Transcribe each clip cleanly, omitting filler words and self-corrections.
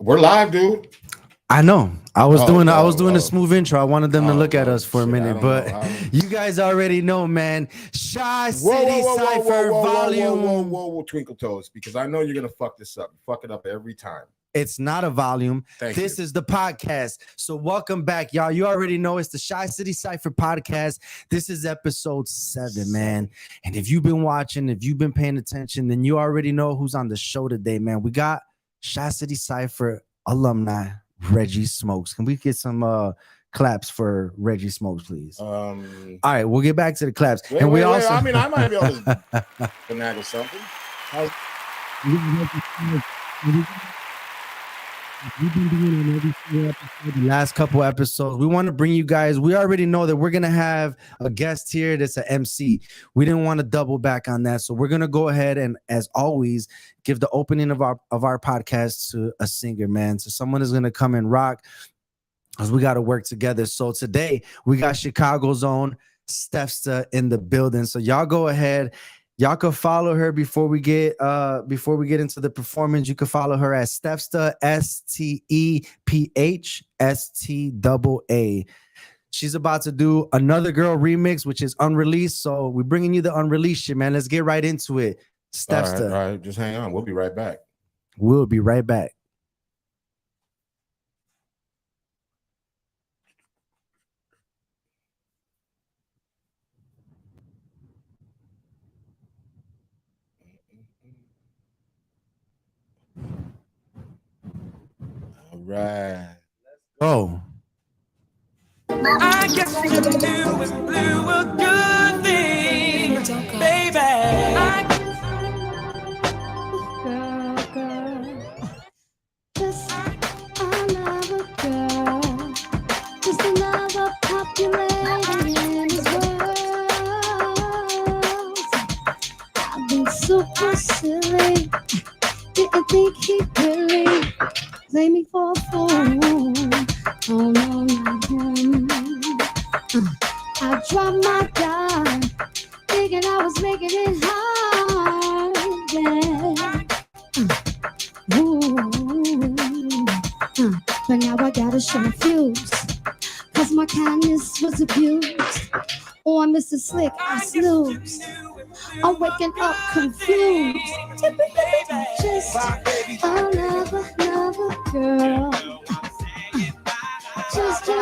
We're live, dude. I know. I was doing a oh. smooth intro. I wanted them to look at us for a shit, minute, but you guys already know, man. Chicity Cypher volume. Whoa, Twinkle Toes, because I know you're gonna fuck this up. You fuck it up every time. It's not a volume. This you. is the podcast. So welcome back, y'all. You already know it's the Chicity Cypher podcast. This is episode 7, man. And if you've been watching, if you've been paying attention, then you already know who's on the show today, man. We got Chicity Cypher alumni Reggie Smokez. Can we get some claps for Reggie Smokez, please? All right, we'll get back to the claps. Wait, I mean, I might be able to finagle something. We've been doing on every single episode, the last couple episodes. We want to bring you guys. We already know that we're gonna have a guest here that's an MC. We didn't want to double back on that, so we're gonna go ahead and, as always, give the opening of our podcast to a singer, man. So someone is gonna come and rock, because we got to work together. So today we got Chicago's own Stephstaa in the building. So y'all go ahead. Y'all can follow her before we get into the performance. You can follow her at Stephstaa, STEPHSTAA. She's about to do another girl remix, which is unreleased. So we're bringing you the unreleased shit, man. Let's get right into it. Stephstaa. All right, just hang on. We'll be right back. We'll be right back. All right. Oh. I guess you knew was blue a good thing, baby. Just another girl, just another populating in this world. I've been super silly, didn't think he'd really play me for a fool. Oh no, not him. I dropped my guard, thinking I was making it hard. Yeah. But now I gotta show a fuse, cause my kindness was abused. Oh, Mr. Slick, I snooze. I'm waking up confused. Just another girl. Just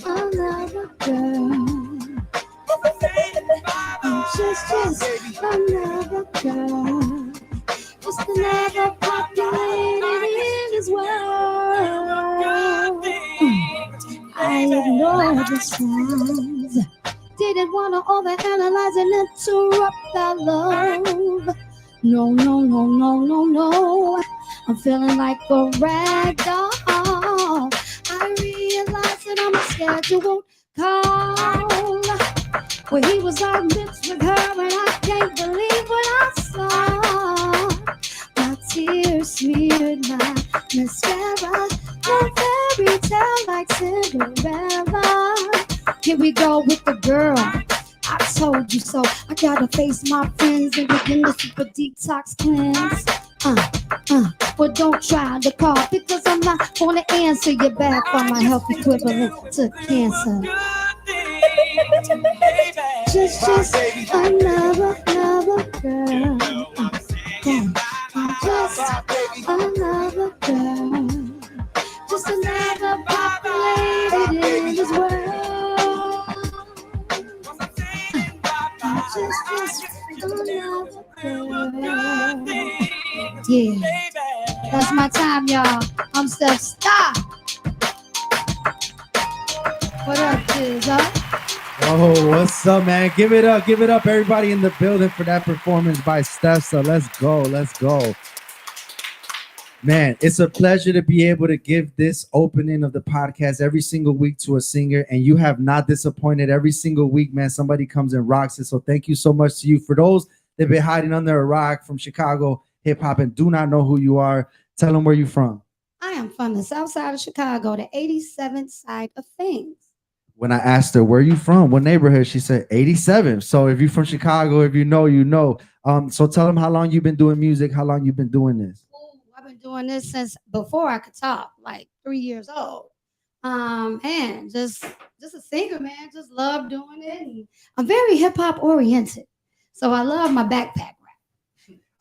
another girl. Just another girl. Just another populated in this world. I ignored the signs. Didn't want to overanalyze and interrupt our love. No. I'm feeling like a rag doll. I realized that I'm a scheduled call. Well, he was all mixed with her, and I can't believe what I saw. My tears smeared my mascara. No fairy tale like Cinderella. Here we go with the girl. I told you so. I gotta face my friends and begin the super detox cleanse. But don't try to call, because I'm not gonna answer you back for my health equivalent to cancer. Just another girl. Just another girl. Just another populated in this world. Just another girl. Yeah, that's my time, y'all. I'm Stephstaa. What up, Jizza? Oh, what's up, man? Give it up, everybody in the building for that performance by Stephstaa. Let's go. Man, it's a pleasure to be able to give this opening of the podcast every single week to a singer, and you have not disappointed every single week, man. Somebody comes and rocks it, so thank you so much to you. For those that have been hiding under a rock from Chicago hip-hop and do not know who you are, tell them where you're from. I am from the south side of Chicago, the 87th side of things. When I asked her, where you from? What neighborhood? She said 87. So if you're from Chicago, if you know, you know. So tell them how long you've been doing music, how long you've been doing this. I've been doing this since before I could talk, like 3 years old. And just a singer, man. Just love doing it. And I'm very hip hop oriented, so I love my backpack rap.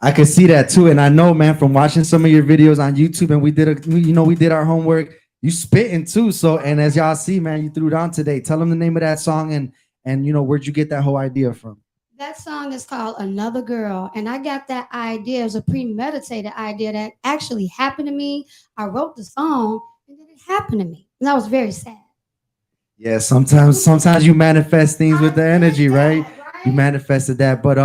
I can see that too, and I know, man, from watching some of your videos on YouTube, and we did our homework. You spitting too, so and as y'all see, man, you threw down today. Tell them the name of that song and where'd you get that whole idea from? That song is called Another Girl, and I got that idea. It was a premeditated idea that actually happened to me. I wrote the song, and then it happened to me, and I was very sad. Yeah, sometimes you manifest things with the energy, right? You manifested that. But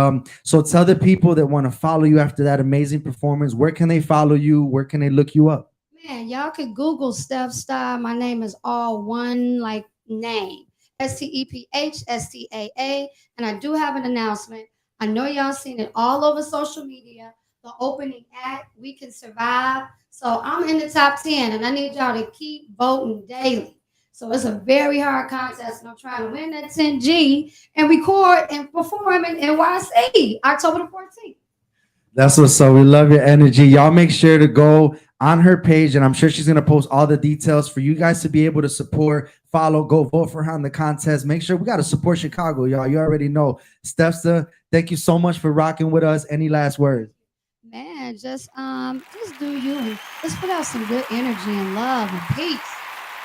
so tell the people that want to follow you after that amazing performance, where can they follow you? Where can they look you up? Man, y'all could Google Stephstaa. My name is all one like name. STEPHSTAA. And I do have an announcement. I know y'all seen it all over social media. The opening act, We Can Survive. So I'm in the top 10, and I need y'all to keep voting daily. So it's a very hard contest, and I'm trying to win that 10G and record and perform in NYC, October the 14th. That's what's up. We love your energy. Y'all make sure to go on her page, and I'm sure she's going to post all the details for you guys to be able to support, follow, go vote for her on the contest. Make sure we got to support Chicago, y'all. You already know. Stephstaa, thank you so much for rocking with us. Any last words? Man, just do you and just put out some good energy and love and peace.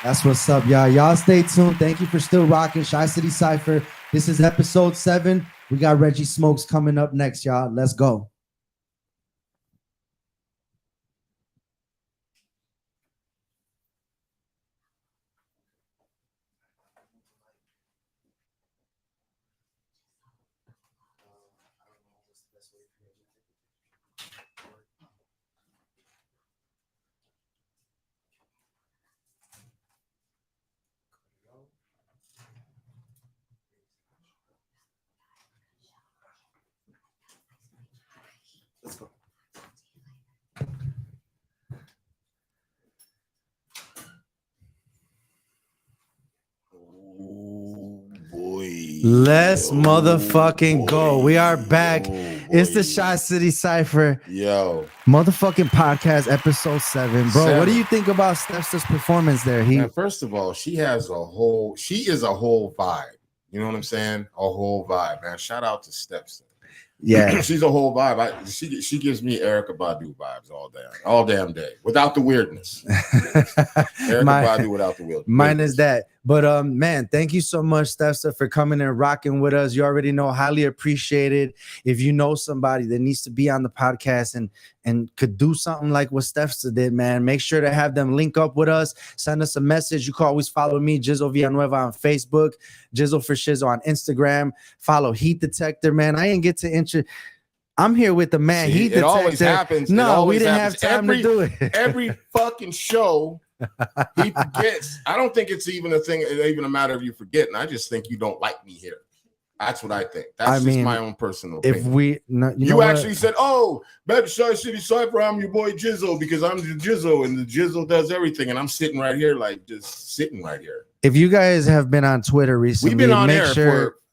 That's what's up, y'all. Y'all stay tuned. Thank you for still rocking Chicity Cypher. This is episode 7. We got Reggie Smokez coming up next, y'all. Let's go. Let's go. Oh boy. Let's motherfucking go. We are back. It's the Chicity Cypher. Yo. Motherfucking podcast, episode 7. Bro, what do you think about Stephsta's performance there? First of all, she is a whole vibe. You know what I'm saying? A whole vibe, man. Shout out to Stephstaa. Yeah, she's a whole vibe. She gives me Erykah Badu vibes all damn day, without the weirdness. Erykah Badu without the weirdness. Mine is that. But man, thank you so much, Stephstaa, for coming and rocking with us. You already know, highly appreciated. If you know somebody that needs to be on the podcast and could do something like what Stephstaa did, man, make sure to have them link up with us. Send us a message. You can always follow me, Jizzle Villanueva on Facebook, Jizzle for Shizzle on Instagram. Follow Heat Detector, man. I didn't get to I'm here with the man. Heat Detector. It always happens. No, we didn't have time to do it. Every fucking show. He forgets. I don't think it's even a matter of you forgetting. I just think you don't like me here. That's what I think. That's just my own personal opinion. You actually said, "Oh, back to Chicity Cypher, I'm your boy Jizzle because I'm the Jizzle and the Jizzle does everything," and I'm sitting right here, like just sitting right here. If you guys have been on Twitter recently, we've been on air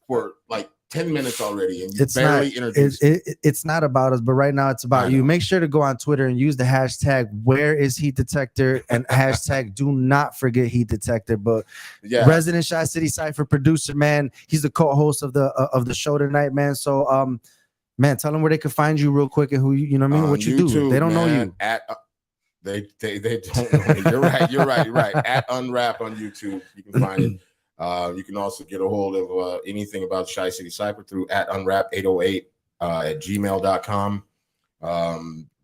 for like 10 minutes already, and you barely introduced it's not about us, but right now it's about you. Make sure to go on Twitter and use the hashtag Where Is Heat Detector and hashtag Do Not Forget Heat Detector. But resident Chicity Cypher producer, man, he's the co-host of the show tonight, man. So man, tell them where they can find you real quick and who you know what I mean, what you YouTube, do. They don't know you. They don't know me. You're right. At Unwrap on YouTube, you can find it. You can also get a hold of anything about Chicity Cypher through at unwrap808 at gmail.com.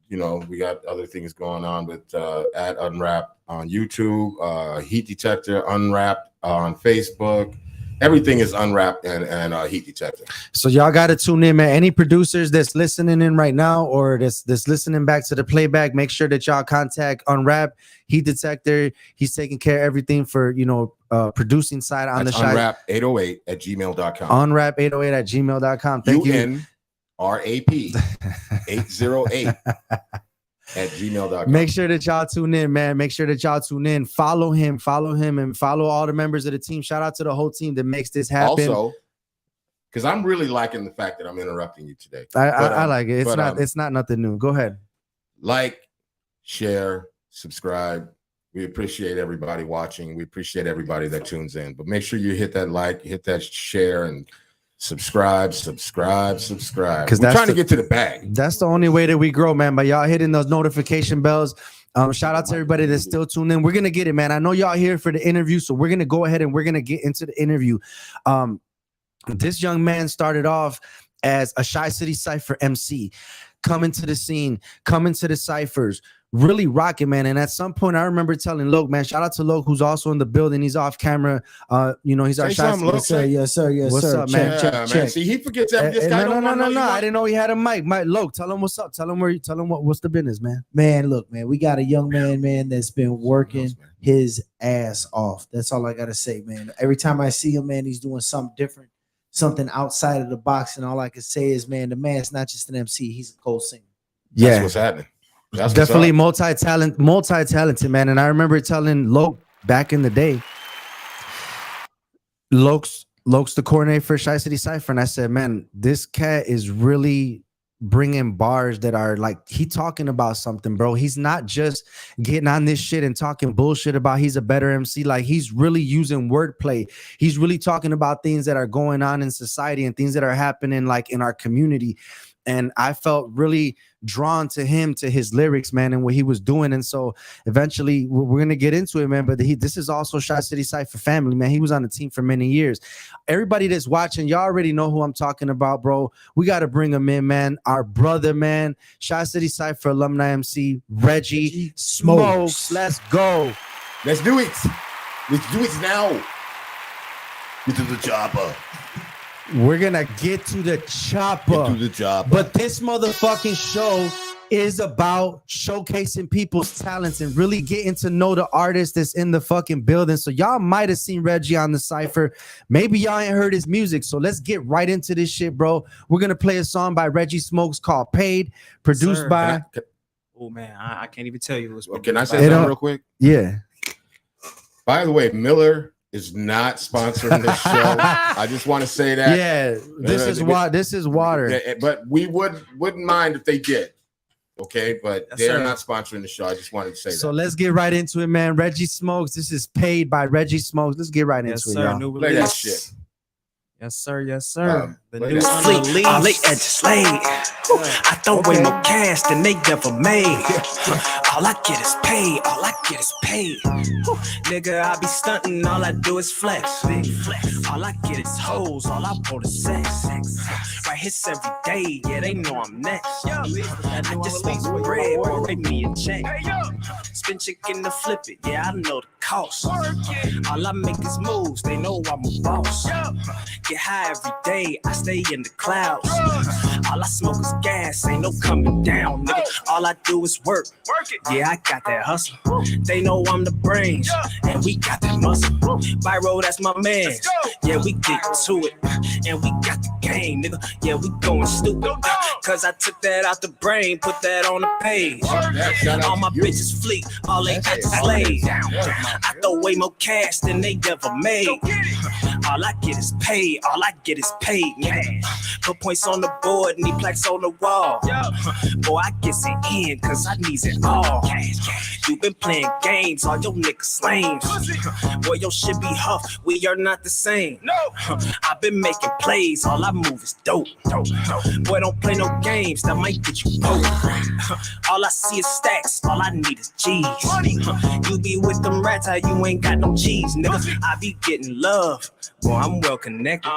You know, we got other things going on with at Unwrap on YouTube, Heat Detector, Unwrapped on Facebook. Everything is Unwrapped and Heat Detector. So y'all got to tune in, man. Any producers that's listening in right now or that's listening back to the playback, make sure that y'all contact Unwrap, Heat Detector. He's taking care of everything for, you know, producing side on the shot. Unwrap808 at gmail.com. Unwrap808 at gmail.com. Thank you. UNRAP 808 at gmail.com. Make sure that y'all tune in, man. Make sure that y'all tune in. Follow him, and follow all the members of the team. Shout out to the whole team that makes this happen. Also, because I'm really liking the fact that I'm interrupting you today. I like it. It's not nothing new. Go ahead. Like share, subscribe. We appreciate everybody watching. We appreciate everybody that tunes in. But make sure you hit that like, hit that share, and subscribe. Because we're trying to get to the bag. That's the only way that we grow, man. By y'all hitting those notification bells. Shout out to everybody that's still tuned in. We're gonna get it, man. I know y'all here for the interview, so we're gonna go ahead and we're gonna get into the interview. This young man started off as a Chicity Cypher MC, coming to the scene, coming to the ciphers, really rocking, man. And at some point, I remember telling Loke, man, shout out to Loke, who's also in the building. He's off camera. He's our Chicity. Yes, sir. What's up, man? Check. See, he forgets that this guy. No. I didn't know he had a mic. Loke, tell him what's up. Tell him what's the business, man. Man, look, man, we got a young man, that's been working his ass off. That's all I gotta say, man. Every time I see him, man, he's doing something different, something outside of the box, and all I can say is, man, the man's not just an MC, he's a co-singer. That's what's happening. That's definitely multi-talented, man. And I remember telling Loke back in the day, Loke's the coordinator for Chicity Cypher, and I said, man, this cat is really bringing bars that are like, he talking about something, bro. He's not just getting on this shit and talking bullshit about he's a better MC. Like, he's really using wordplay. He's really talking about things that are going on in society and things that are happening like in our community. And I felt really drawn to him, to his lyrics, man, and what he was doing. And so eventually we're going to get into it, man. But this is also Chicity Cypher family, man. He was on the team for many years. Everybody that's watching, y'all already know who I'm talking about, bro. We got to bring him in, man. Our brother, man. Chicity Cypher alumni MC, Reggie Smokez. Let's go. Let's do it. Let's do it now. Get to the chopper. We're gonna get to the chopper. But this motherfucking show is about showcasing people's talents and really getting to know the artist that's in the fucking building. So y'all might have seen Reggie on the cypher. Maybe y'all ain't heard his music. So let's get right into this shit, bro. We're gonna play a song by Reggie Smokez called "Paid," produced by. Oh man, I can't even tell you. Can I say something real quick? Yeah. By the way, Miller is not sponsoring this show. I just want to say that. Yeah, this is water. But we wouldn't mind if they did. Okay, but they're not sponsoring the show. I just wanted to say that. So let's get right into it, man. Reggie Smokez. This is "Paid" by Reggie Smokez. Let's get right into it, y'all. Play that shit. Yes, sir. Yes, sir. The new fleet, all they edges laid. I throw away more cash than they ever made. All I get is paid. All I get is paid. Nigga, I be stunting. All I do is flex. All I get is hoes. All I want is sex. Right hits every day. Yeah, they know I'm next. I just want some bread, boy. Write me a check. Spin chicken to flip it. Yeah, I know the cost. All I make is moves. They know I'm a boss. Get high every day, I stay in the clouds. All I smoke is gas, ain't no coming down, nigga. All I do is work. Yeah, I got that hustle. They know I'm the brains, and we got that muscle. Byro, that's my man. Yeah, we get to it, and we got the game, nigga. Yeah, we going stupid, cause I took that out the brain, put that on the page. All my bitches fleet, all they got is laid. I throw away more cash than they ever made. All I get is paid. All I get is paid, nigga. Put points on the board and plaques on the wall. Boy, I gets it in, cause I needs it all. You been playing games, all your niggas lames. Boy, your shit be huff, we are not the same. I been making plays, all I move is dope. Boy, don't play no games, that might get you broke. All I see is stacks, all I need is G's. You be with them rats, how you ain't got no cheese, nigga. I be getting love, boy, I'm well connected.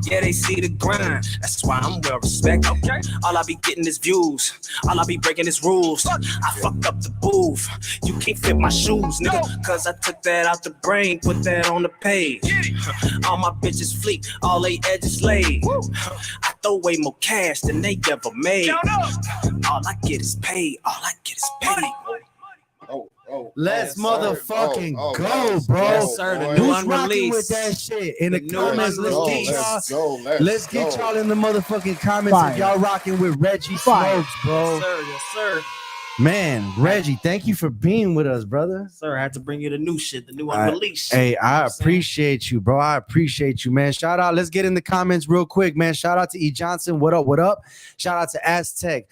Yeah, they see the grind, that's why I'm well respected. All I be getting is views, all I be breaking is rules. I fucked up the booth, you can't fit my shoes, nigga, cause I took that out the brain, put that on the page. All my bitches fleet, all they edges laid. I throw away more cash than they ever made. All I get is paid, all I get is paid. Let's motherfucking go, bro. Yes, sir. The new Who's rocking with that shit? In the comments, let's get y'all in the motherfucking comments if y'all rocking with Reggie Smokez, bro. Yes, sir. Yes, sir. Man, Reggie, thank you for being with us, brother. Sir, I had to bring you the new shit, the new unreleased. Hey, I appreciate you, bro. I appreciate you, man. Shout out. Let's get in the comments real quick, man. Shout out to E. Johnson. What up? What up? Shout out to Aztec.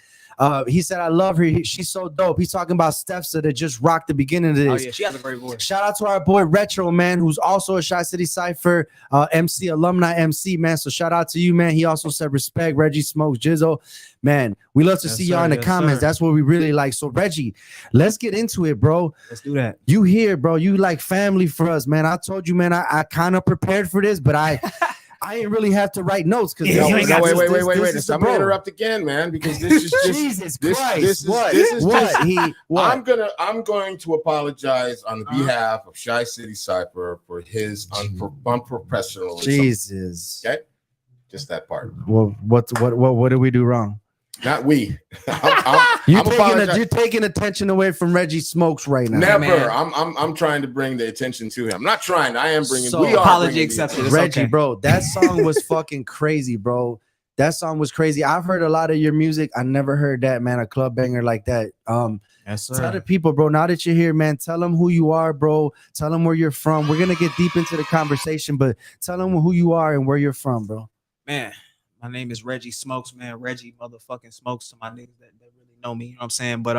He said, I love her. She's so dope. He's talking about Stephstaa that just rocked the beginning of this. Oh yeah, she has a great voice. Shout out to our boy Retro, man, who's also a Chicity Cypher MC, alumni MC, man. So shout out to you, man. He also said respect, Reggie Smokez, Jizzo. Man, we love to see y'all in the comments. That's what we really like. So Reggie, let's get into it, bro. Let's do that. You here, bro. You like family for us, man. I told you, man, I kind of prepared for this, but I ain't really have to write notes because wait. I'm gonna interrupt again, man, because this is just Jesus this, Christ. this is What? this is What? just, What? I'm going to apologize on behalf of Chicity Cypher for his unprofessionalism. Jesus. Okay, just that part. Well, what did we do wrong? Not we. You're taking attention away from Reggie Smokez right now. Never. Man. I'm trying to bring the attention to him. I'm not trying. I am bringing. So, we are apology bringing accepted. the- Reggie, okay. bro, that song was fucking crazy, bro. That song was crazy. I've heard a lot of your music. I never heard that, man, a club banger like that. Yes, Tell the people, bro, now that you're here, man, tell them who you are, bro. Tell them where you're from. We're going to get deep into the conversation, but tell them who you are and where you're from, bro. Man, my name is Reggie Smokez, man. Reggie motherfucking Smokez to my niggas that really know me. You know what I'm saying? But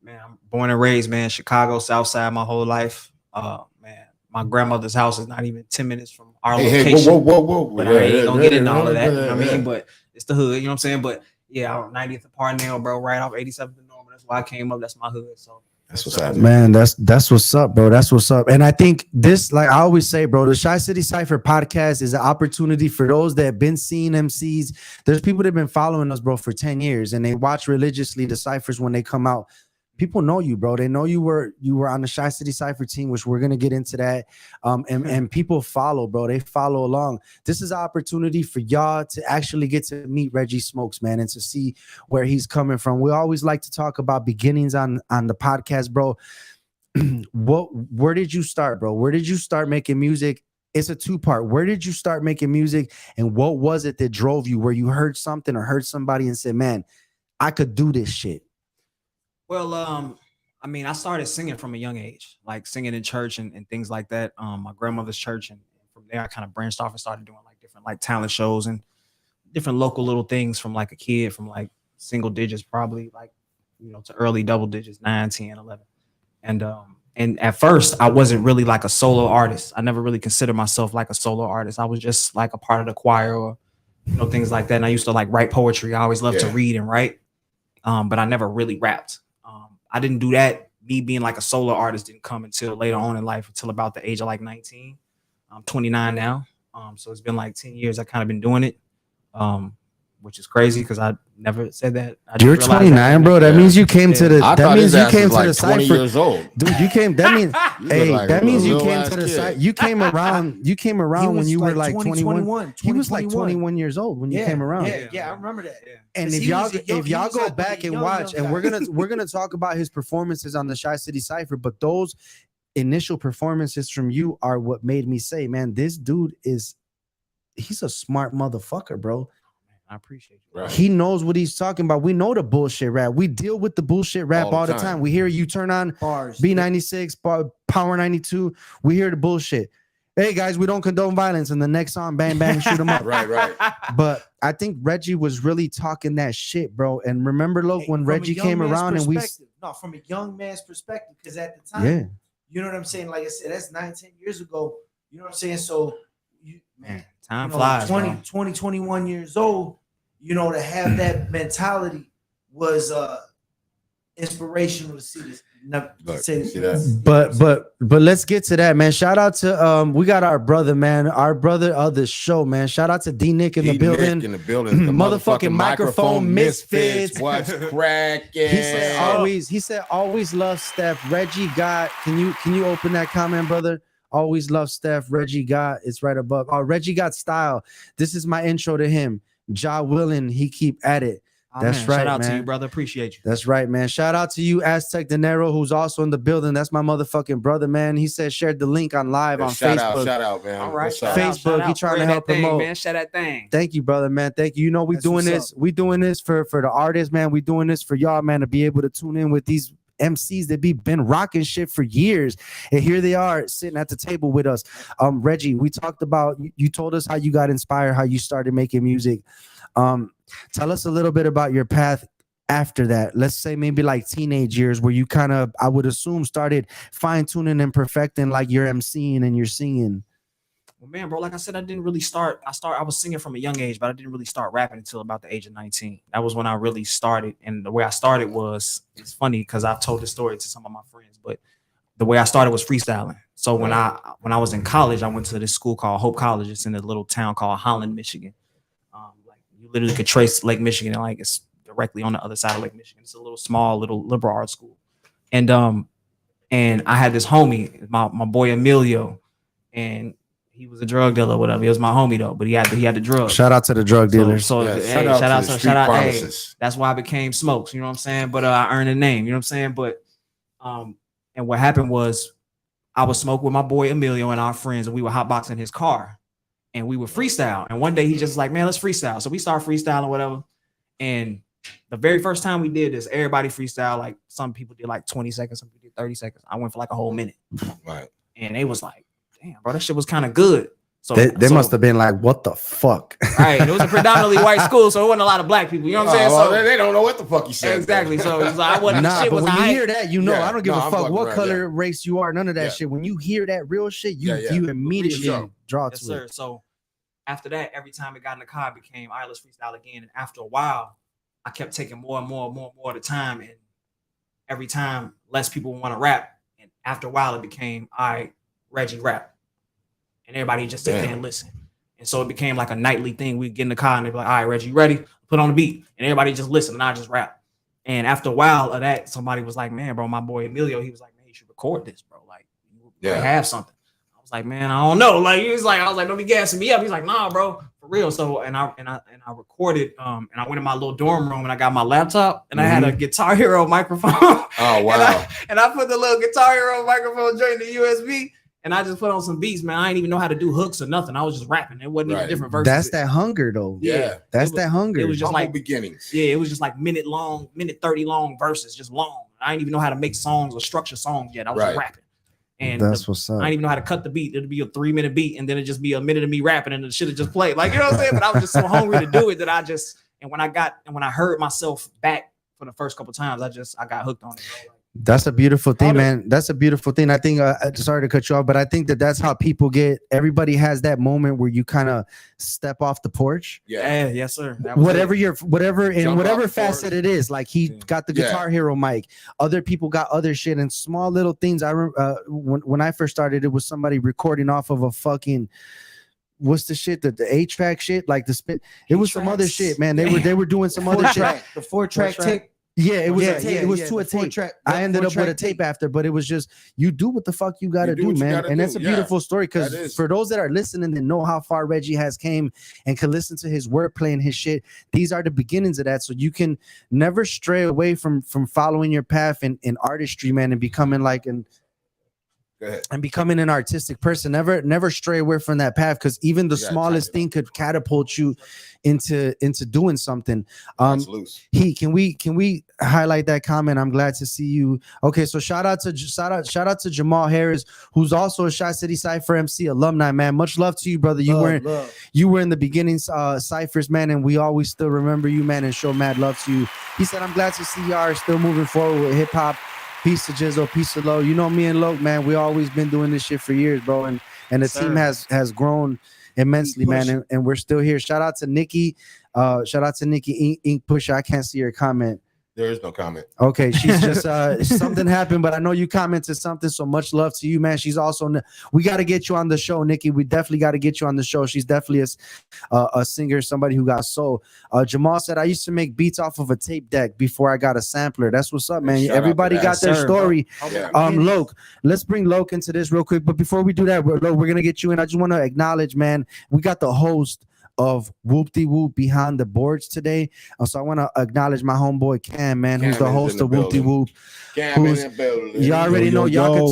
man, I'm born and raised, man, Chicago, South Side my whole life. Man, my grandmother's house is not even 10 minutes from our location. Whoa. But I ain't gonna get into all of that. You know what I mean? But it's the hood, you know what I'm saying? But yeah, I'm 90th and Parnell, bro, right off 87th and Norman. That's why I came up. That's my hood. So That's what's happening. Man, that's what's up, bro. That's what's up. And I think this, like I always say, bro, the Chicity Cypher podcast is an opportunity for those that have been seeing MCs. There's people that have been following us, bro, for 10 years, and they watch religiously the ciphers when they come out. People know you, bro. They know you were on the Chicity Cypher team, which we're gonna get into that. And people follow, bro. They follow along. This is an opportunity for y'all to actually get to meet Reggie Smokez, man, and to see where he's coming from. We always like to talk about beginnings on the podcast, bro. Where did you start, bro? Where did you start making music? It's a two-part. Where did you start making music, and what was it that drove you? Where you heard something or heard somebody and said, "Man, I could do this shit." well, I mean, I started singing from a young age, like singing in church and things like that. My grandmother's church, and from there I kind of branched off and started doing like different like talent shows and different local little things from like a kid, from like single digits, probably like, you know, to early double digits, 9, 10, 11. And at first I wasn't really like a solo artist. I never really considered myself like a solo artist. I was just like a part of the choir or, you know, things like that. And I used to like write poetry. I always loved to read and write, but I never really rapped. I didn't do that. Me being like a solo artist didn't come until later on in life, until about the age of like 19. I'm 29 now. So it's been like 10 years I kind of been doing it, which is crazy because I never said that. You're 29, bro. That means you came to the. That means you came to the 20 Cypher. years old. Dude, you came. That means, hey, like that a means you little came ass to the kid. site. You came around. You came around when you were like 21. He was like 21. 21 years old when you came around. Yeah, I remember that. And 'Cause if he y'all was a young- if y'all he was go like back a and young watch, and guy. we're gonna talk about his performances on the Chicity Cypher, but those initial performances from you are what made me say, man, this dude he's a smart motherfucker, bro. I appreciate you. Right. He knows what he's talking about. We know the bullshit rap. We deal with the bullshit rap All the all the time. time. We hear you turn on Bars. B96, Power 92. We hear the bullshit. Hey guys, we don't condone violence. And the next song, bang, bang, shoot them up. Right. But I think Reggie was really talking that shit, bro. And remember, look, when From a Reggie young came man's around and we, perspective. No, from a young man's perspective, because at the time, yeah, you know what I'm saying? Like I said, that's 9-10 years ago. You know what I'm saying? So, Man, time you know, flies. 20, 21 years old, you know, to have that mentality was inspirational to see this. Look, see that? but let's get to that, man. Shout out to we got our brother, man, our brother of the show, man. Shout out to D Nick in the building. In the building. The Motherfucking microphone misfits. What's cracking? He said always love Steph. Reggie got, can you open that comment, brother? Always love Steph. Reggie got, it's right above. Oh, Reggie got style. This is my intro to him. Ja willing, he keep at it. That's man. right, Shout out man. to you, brother. Appreciate you. That's right, man. Shout out to you, Aztec Dinero, who's also in the building. That's my motherfucking brother, man. He said shared the link on live on Facebook. Shout out, man. All right. What's up? Facebook, he trying to help promote. Man, share that thing. Thank you, brother, man. Thank you. You know, we That's doing what's this. up. We doing this for the artists, man. We doing this for y'all, man, to be able to tune in with these MCs that been rocking shit for years, and here they are sitting at the table with us. Reggie, we talked about, you told us how you got inspired, how you started making music. Tell us a little bit about your path after that? Let's say maybe like teenage years where you kind of, I would assume, started fine-tuning and perfecting like your MCing and your singing. Well, man, bro, like I said, I didn't really start. I was singing from a young age, but I didn't really start rapping until about the age of 19. That was when I really started. And the way I started was, it's funny because I've told this story to some of my friends, but the way I started was freestyling. So when I was in college, I went to this school called Hope College. It's in a little town called Holland, Michigan. Like you literally could trace Lake Michigan, and like it's directly on the other side of Lake Michigan. It's a little small, little liberal arts school. And I had this homie, my boy Emilio, and he was a drug dealer or whatever. He was my homie though, but he had the drugs. Shout out to the drug dealers. So Yeah, hey, shout out. Hey, that's why I became Smokes. You know what I'm saying? But I earned a name. You know what I'm saying? But and what happened was I was smoking with my boy Emilio and our friends, and we were hotboxing his car, and we would freestyle. And one day he just like, man, let's freestyle. So we start freestyling, whatever. And the very first time we did this, everybody freestyle. Like some people did like 20 seconds, some people did 30 seconds. I went for like a whole minute. Right. And they was like, damn, bro, that shit was kind of good. So they must have been like, what the fuck? Right. It was a predominantly white school, so it wasn't a lot of black people. You know what I'm saying? Well, so they don't know what the fuck you said. Exactly. So it's like, I wasn't shit But was when you I hear that, you know, Yeah. I don't give No, a I'm fuck fucking what around, color, race you are, none of that Yeah. shit. When you hear that real shit, you Yeah. you immediately Sure. draw Yes, to sir. it. So after that, every time it got in the car, it became, all right, let's freestyle again. And after a while, I kept taking more and more of the time. And every time less people want to rap. And after a while, it became, all right, Reggie rap. And everybody just sit there and listen. And so it became like a nightly thing. We'd get in the car and they'd be like, all right, Reggie, you ready? Put on the beat. And everybody just listen and I just rap. And after a while of that, somebody was like, man, bro, my boy Emilio, he was like, man, you should record this, bro. Like, you have something. I was like, man, I don't know. Like, I was like, don't be gassing me up. He's like, nah, bro, for real. So, and I recorded, and I went in my little dorm room and I got my laptop and I had a Guitar Hero microphone. Oh, wow. and I put the little Guitar Hero microphone joint in the USB. And I just put on some beats, man. I didn't even know how to do hooks or nothing. I was just rapping. It wasn't even different verses. That's that hunger, though. Yeah. That's that hunger. It was just like beginnings. Yeah, it was just like minute 30 long verses, just long. I didn't even know how to make songs or structure songs yet. I was just rapping. And that's what's up. I didn't even know how to cut the beat. It'd be a 3-minute beat, and then it'd just be a minute of me rapping, and the shit would just play. Like, you know what I'm saying? But I was just so hungry to do it that when I heard myself back for the first couple times, I got hooked on it. That's a beautiful thing, man. That's a beautiful thing. I think, sorry to cut you off, but I think that's how people get, everybody has that moment where you kind of step off the porch. Yeah. Yes, sir. Whatever facet it is. Like he got the Guitar Hero mic. Other people got other shit and small little things. I remember when I first started, it was somebody recording off of a fucking, what's the shit that the 8-track shit, like the spit. It was some other shit, man. They were doing some other shit. The 4-track tape. Yeah, it was to a tape. I ended up with a tape after, but it was just, you do what the fuck you gotta do, man. And that's a beautiful story, because for those that are listening and know how far Reggie has came and can listen to his wordplay and his shit, these are the beginnings of that. So you can never stray away from following your path in artistry, man, and becoming like becoming an artistic person. Never stray away from that path, because even the smallest thing could catapult you into doing something. Can we highlight that comment? I'm glad to see you. Okay, so shout out to Jamal Harris, who's also a Chicity Cypher MC alumni, man. Much love to you, brother. You were in the beginning ciphers, man, and we always still remember you, man, and show mad love to you. He said, I'm glad to see y'all are still moving forward with hip hop. Peace to Jizzle, peace to Lo. You know me and Lo, man, we always been doing this shit for years, bro. And the team has grown immensely, man. And we're still here. Shout out to Nikki. Ink Pusher. I can't see your comment. There is no comment. Okay, she's just something happened, but I know you commented something, so much love to you, man. She's also, we got to get you on the show, Nikki. We definitely got to get you on the show. She's definitely a singer, somebody who got soul. Jamal said, I used to make beats off of a tape deck before I got a sampler. That's what's up, man. Everybody got their story. Loke, let's bring Loke into this real quick, but before we do that, we're gonna get you in. I just want to acknowledge, man, we got the host of Whoop-de-Whoop behind the boards today. So I want to acknowledge my homeboy Cam, man, who's the host of Whoop-de-Whoop. You already know, y'all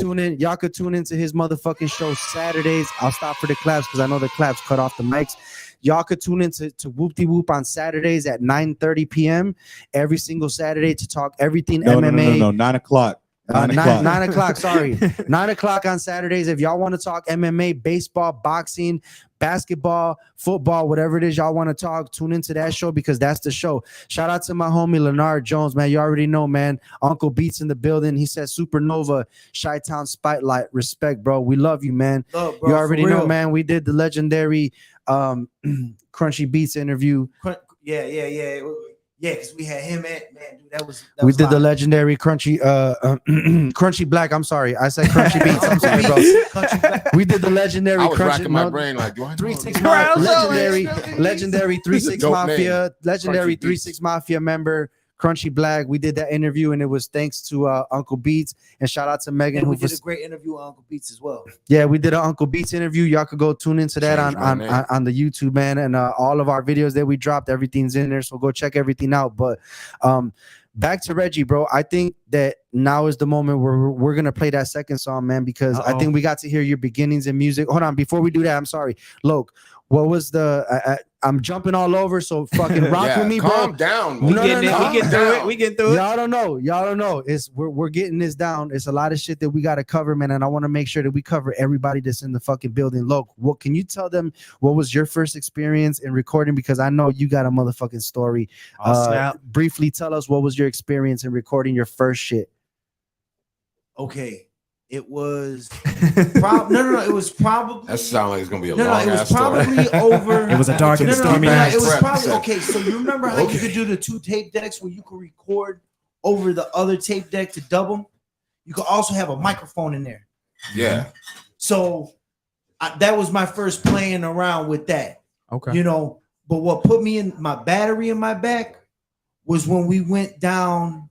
could tune into his motherfucking show Saturdays. I'll stop for the claps because I know the claps cut off the mics. Y'all could tune into Whoop-de-Whoop on Saturdays at 9:30 p.m. every single Saturday to talk everything MMA. No, 9 o'clock. 9 o'clock. Sorry, 9 o'clock on Saturdays. If y'all want to talk MMA, baseball, boxing, basketball, football, whatever it is y'all want to talk, tune into that show because that's the show. Shout out to my homie Leonard Jones, man. You already know, man. Uncle Beats in the building. He said Supernova, Chi-Town Spotlight. Respect, bro. We love you, man. Love, bro, you already for know, real. man. We did the legendary Crunchy Beats interview. Yeah, because we had him at, man, dude, that was We did the live. legendary Crunchy Crunchy Black. I'm sorry. I said Crunchy Beats. I'm sorry, bro. Country Black. We did the legendary I was Crunchy. racking my brain like, do I know 3-6 this? legendary 3-6 Dope Mafia, legendary Crunchy Beats. 3-6 Mafia member Crunchy Black. We did that interview and it was thanks to Uncle Beats and shout out to Megan And who we did was a great interview with Uncle Beats as well. yeah, we did an Uncle Beats interview. Y'all could go tune into that Change my name. on the YouTube, man, and all of our videos that we dropped, everything's in there. So go check everything out. But back to Reggie, bro. I think that now is the moment where we're gonna play that second song, man, because I think we got to hear your beginnings in music. Hold on, before we do that, I'm sorry, Loke. What was the? I'm jumping all over, so fucking rock with me, bro. Calm down. We man. get through it. We get through it. Y'all don't know. Y'all don't know. It's we're getting this down. It's a lot of shit that we got to cover, man. And I want to make sure that we cover everybody that's in the fucking building. Look, what can you tell them? What was your first experience in recording? Because I know you got a motherfucking story. Snap. Briefly tell us what was your experience in recording your first shit. Okay. It was no. It was probably That sounds like it's gonna be a no. long It was ass story. probably over. It was a dark and stormy It night. was Prep, probably prep. okay. So you remember how you Okay. could do the 2 tape decks where you could record over the other tape deck to double? You could also have a microphone in there. Yeah. So that was my first playing around with that. Okay. You know, but what put me in my battery in my back was when we went down.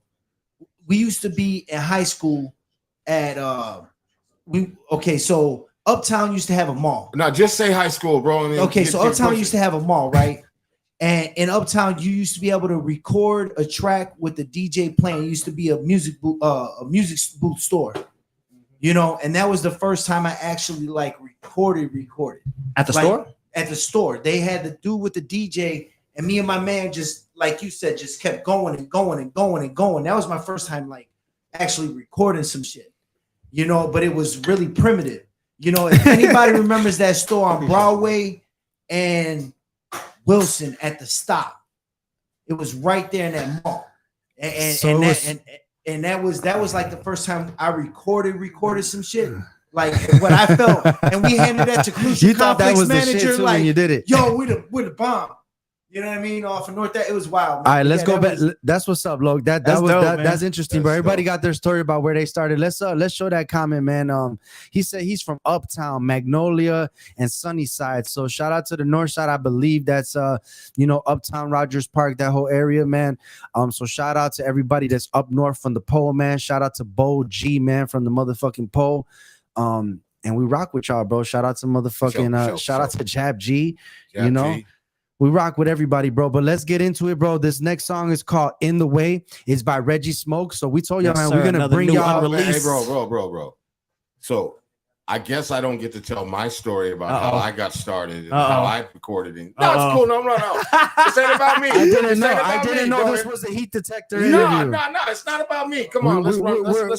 We used to be in high school at so Uptown used to have a mall. No, just say high school, bro. Okay, so Uptown used to have a mall, right? And in Uptown, you used to be able to record a track with the DJ playing. It used to be a music booth store, you know. And that was the first time I actually like recorded At the Like, store? At the store, they had to do with the DJ, and me and my man just like you said, just kept going and going and going and going. That was my first time like actually recording some shit, you know. But it was really primitive, you know. If anybody remembers that store on Broadway and Wilson at the stop, it was right there in that mall, and that was like the first time I recorded some shit. Like what I felt, and we handed that to Crucial You thought that Complex was the shit manager. too Like, when you did it. yo, we're the bomb. You know what I mean? Off of North, that it was wild. Man. All right, let's Yeah, go that back. was- That's what's up, Loke. That's dope, man. that's interesting, bro. That's Everybody dope. got their story about where they started. Let's show that comment, man. He said he's from Uptown, Magnolia, and Sunnyside. So shout out to the North Side. I believe that's Uptown, Rogers Park, that whole area, man. So shout out to everybody that's up north from the pole, man. Shout out to Bo G, man, from the motherfucking pole. And we rock with y'all, bro. Shout out to motherfucking shout out to Jab G. Yeah, you know. G. We rock with everybody, bro. But let's get into it, bro. This next song is called "In the Way." It's by Reggie Smokez. So we told y'all, Yes, man, sir. we're gonna Another bring new y'all. unreleased- Hey, bro. So I guess I don't get to tell my story about how I got started and how I recorded it. No, it's cool. No. This ain't about me. I didn't This know. ain't I about didn't me, know bro. this was a heat detector No, interview. it's not about me. Come on, let's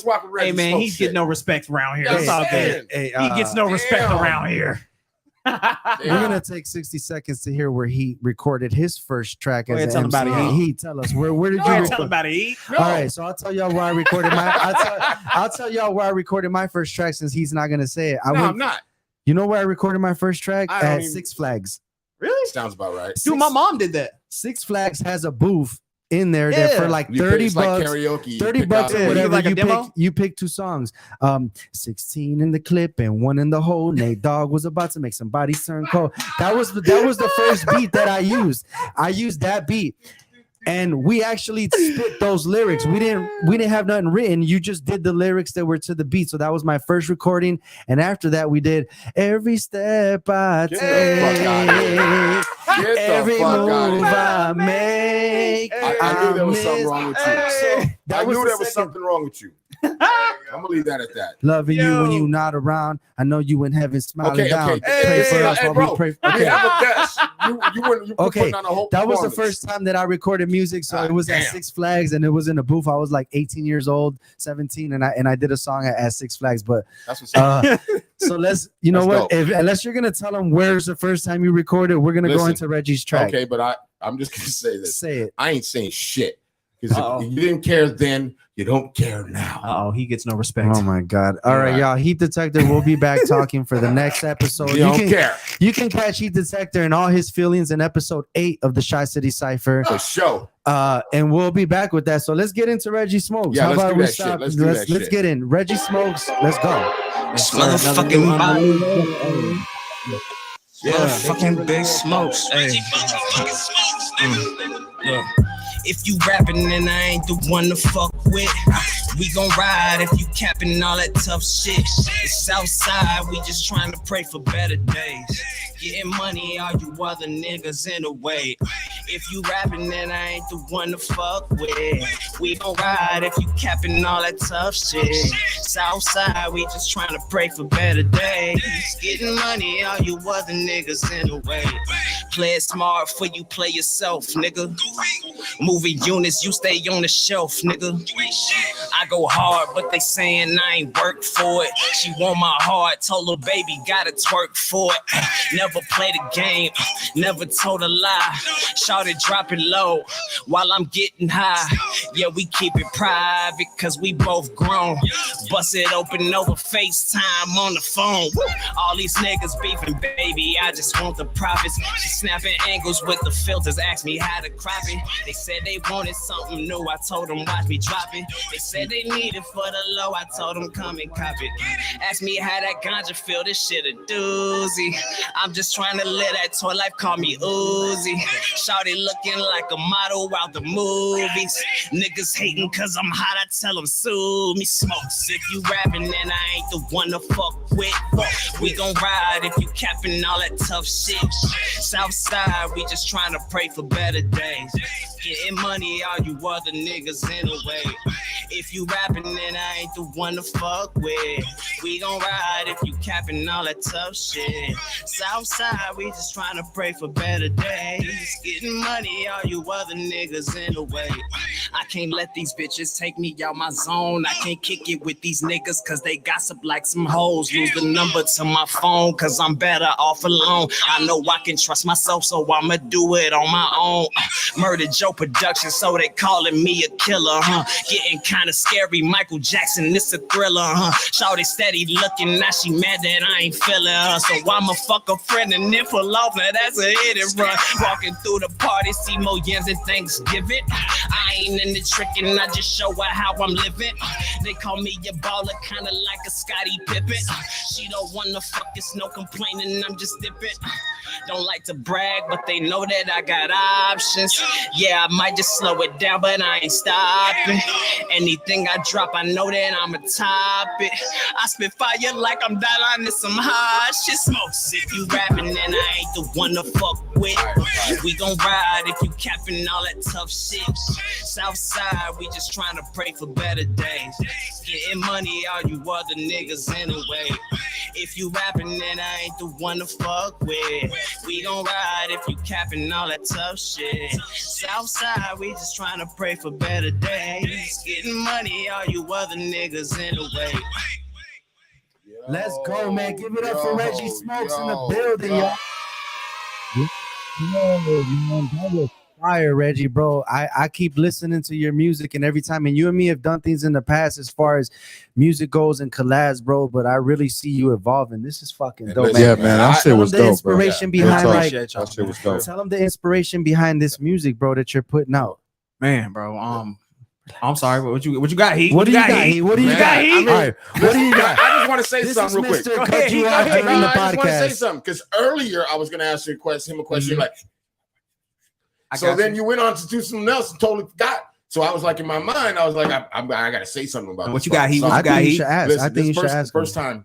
rock with Reggie. Hey man, Smoke he shit. get no respect around here. Yeah, That's all man. good. Hey, He gets no respect damn. around here. We're gonna take 60 seconds to hear where he recorded his first track Go as ahead, an tell him MC. about it, Heat. Heat, tell us where did Go you ahead, record? tell him about it. Eat. No. All right, so I'll tell y'all where I recorded my. I'll tell y'all where I recorded my first track since he's not gonna say it. I'm not. You know where I recorded my first track? I don't At even- Six Flags. Really? Sounds about right. Dude, my mom did that. Six Flags has a booth in there that for Yeah. like You pick- 30 it's like bucks. karaoke. You 30 pick bucks out or a- whatever. like a you demo? pick 2 songs. 16 in the clip and 1 in the hole. Nate Dogg was about to make some bodies turn cold. That was the first beat that I used. I used that beat. And we actually spit those lyrics. We didn't have nothing written. You just did the lyrics that were to the beat. So that was my first recording. And after that, we did every step I Get the fuck outta here. take, Get the every fuck outta move here. I make. I knew there was something wrong with you. So I that was knew the there was second- something wrong with you. I'm gonna leave that at that. Loving you when Yo. you're not around. I know you in heaven smiling Okay, down. okay. Pray for us while bro, we pray. you Okay. have a guest. You were Okay, putting on a whole that was the performance. first time that I recorded music. So it was at Damn. Six Flags, and it was in a booth. I was like 18 years old, 17, and I did a song at Six Flags. But That's what's up. so let's, you know That's what? Unless you're gonna tell them where's the first time you recorded, we're gonna go Listen, into Reggie's track. Okay, but I'm just gonna say this. Say it. I ain't saying shit because Uh-oh. if you didn't care then, you don't care now. Oh, he gets no respect. Oh my God! All right, Right. y'all. Heat Detector will be back talking for the next episode. You don't care. You can catch Heat Detector and all his feelings in episode 8 of the Chicity Cypher. For sure. And we'll be back with that. So let's get into Reggie Smokez. Yeah, How let's about do we that shit. stop? Let's do that Let's shit. get in. Reggie Smokez. Let's go. This motherfucking body. Yeah. Motherfucking big smokes. Hey. Look. If you rapping and I ain't the one to fuck with, we gon' ride if you capping all that tough shit. It's Southside, we just trying to pray for better days. Getting money, all you other niggas in the way. If you rapping and I ain't the one to fuck with, we gon' ride if you capping all that tough shit. Southside, we just trying to pray for better days. Getting money, all you other niggas in the way. Play it smart for you play yourself, nigga. Movie units, you stay on the shelf, nigga. I go hard, but they saying I ain't work for it. She want my heart, told her baby gotta twerk for it. Never played a game, never told a lie. Shawty drop it low while I'm getting high. Yeah, we keep it private cause we both grown. Bust it open over FaceTime on the phone. All these niggas beefing, baby, I just want the profits. She snapping angles with the filters, asked me how to crop it. They said they wanted something new, I told them watch me drop it. They said they needed for the low, I told them come and cop it. Asked me how that ganja feel, this shit a doozy. I'm just trying to live that toy life, call me Uzi. Shawty looking like a model out the movies. Niggas hating cause I'm hot, I tell them sue me. Smokes if you rapping and I ain't the one to fuck with. We gon' ride if you capping all that tough shit. Southside, we just trying to pray for better days. Getting money, all you other niggas in the way. If you rapping and I ain't the one to fuck with, we gon' ride if you capping all that tough shit. Southside, we just trying to pray for better days. Getting money, all you other niggas in the way. I can't let these bitches take me out my zone. I can't kick it with these niggas cause they gossip like some hoes. Lose the number to my phone cause I'm better off alone. I know I can trust myself so I'ma do it on my own. Murder Joe Production, so they calling me a killer, huh? Getting kinda scary, Michael Jackson, this a thriller, huh? Shawty steady looking, now she mad that I ain't feeling her. So I'ma fuck a friend and then pull off, now that's a hit and run. Walking through the party, see more yams than Thanksgiving. I ain't in the tricking, I just show her how I'm living. They call me a baller, kinda like a Scottie Pippen. She don't wanna fuck, it's no complaining, I'm just dipping. Don't like to brag, but they know that I got options. Yeah, I might just slow it down, but I ain't stopping. Anything I drop, I know that I'ma top it. I spit fire like I'm dialing in some hot shit. Smokes if you rapping and I ain't the one to fuck with. We gon' ride if you capping all that tough shit. Southside, we just trying to pray for better days. Getting money, all you other niggas in the way. If you rapping and I ain't the one to fuck with, we gon' ride if you capping all that tough shit. Southside, we just trying to pray for better days. Getting money, all you other niggas in the way. Let's go, man. Give it up for Reggie Smokez in the building, y'all. Yo, man, that was fire, Reggie, bro. I keep listening to your music, and every time, and you and me have done things in the past as far as music goes and collabs, bro. But I really see you evolving. This is fucking dope, man. Yeah, man. That shit Tell was them the dope, bro. inspiration Yeah. behind, Real talk. like, That shit was dope. tell them the inspiration behind this music, bro, that you're putting out. Man, bro. I'm sorry, but what you got, Heat? What do you got, Heat? What do you Man, got, I Heat? mean, All right, what do you got? I just want to say This something is real quick. Mr. Go Cut ahead. You Go Off ahead. during the I just want to say podcast. something because earlier I was going to ask you a question, like, I so got then you. you went on to do something else and totally forgot. So I was like, in my mind, I was like, I got to say something about What this you got, fucking Heat? song. What I you got, think you Heat? should ask. Listen, I think you should ask.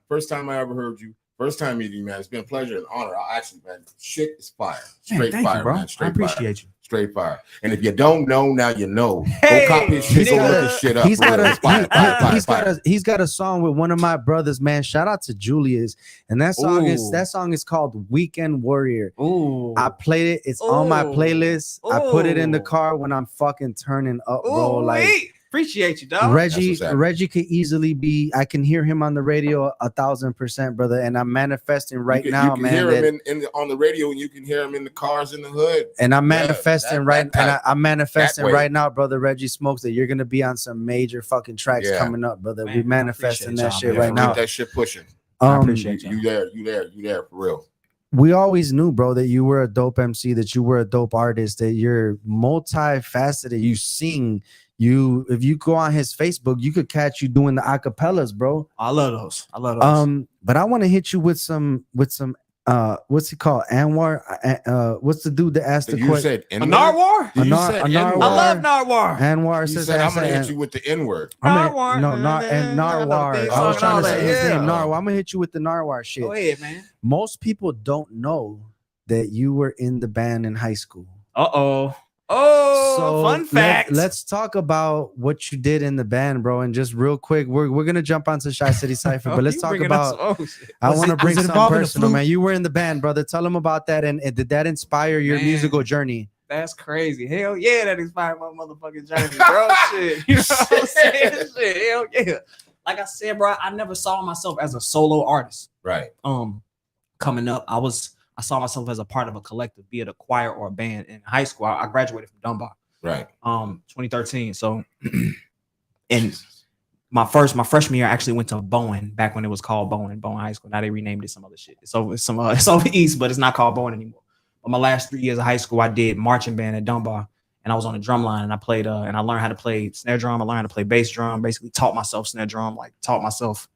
first time I ever heard you. First time meeting you, man. It's been a pleasure and honor. Actually, man, shit is fire. Man, Straight thank fire, you, bro. man. I Straight appreciate you. straight fire. And if you don't know, now you know. Hey, go copy his shit. Go look his shit up. He's got Fire. a song with one of my brothers, man. Shout out to Julius. And that song is called Weekend Warrior. Ooh. I played it. It's on my playlist. I put it in the car when I'm fucking turning up, bro. Like, appreciate you, dog. Reggie could easily be. I can hear him on the radio 1,000%, brother. And I'm manifesting right now, you can man. Hear him on the radio, and you can hear him in the cars in the hood. And I'm manifesting I'm manifesting right now, brother Reggie Smokez, that you're gonna be on some major fucking tracks coming up, brother. Man, we manifesting that shit right now. Get that shit pushing. I appreciate you there for real. We always knew, bro, that you were a dope MC, that you were a dope artist, that you're multifaceted. You sing. If you go on his Facebook, you could catch you doing the acapellas, bro. I love those. But I want to hit you with some what's he called? Anwar. What's the dude that asked the question? Narwar? Narwar. I love Narwar. Anwar says I'm gonna hit you with the N-word. Narwar. I was trying to say his name. Narwar. I'm gonna hit you with the Narwar shit. Go ahead, man. Most people don't know that you were in the band in high school. So fun fact. Let's talk about what you did in the band, bro. And just real quick, we're gonna jump onto Chicity Cypher, but let's talk about. I want to bring something personal, man. You were in the band, brother. Tell them about that, and did that inspire your musical journey? That's crazy. Hell yeah, that inspired my motherfucking journey, bro. Shit, you know what I'm saying? Shit, hell yeah. Like I said, bro, I never saw myself as a solo artist. Right. Coming up, I saw myself as a part of a collective, be it a choir or a band. In high school, I graduated from Dunbar. Right. 2013. So, and my freshman year, I actually went to Bowen back when it was called Bowen High School. Now they renamed it some other shit. It's over east, but it's not called Bowen anymore. But my last 3 years of high school, I did marching band at Dunbar, and I was on the drum line, and I played and I learned how to play snare drum. I learned how to play bass drum. Basically, taught myself snare drum, like taught myself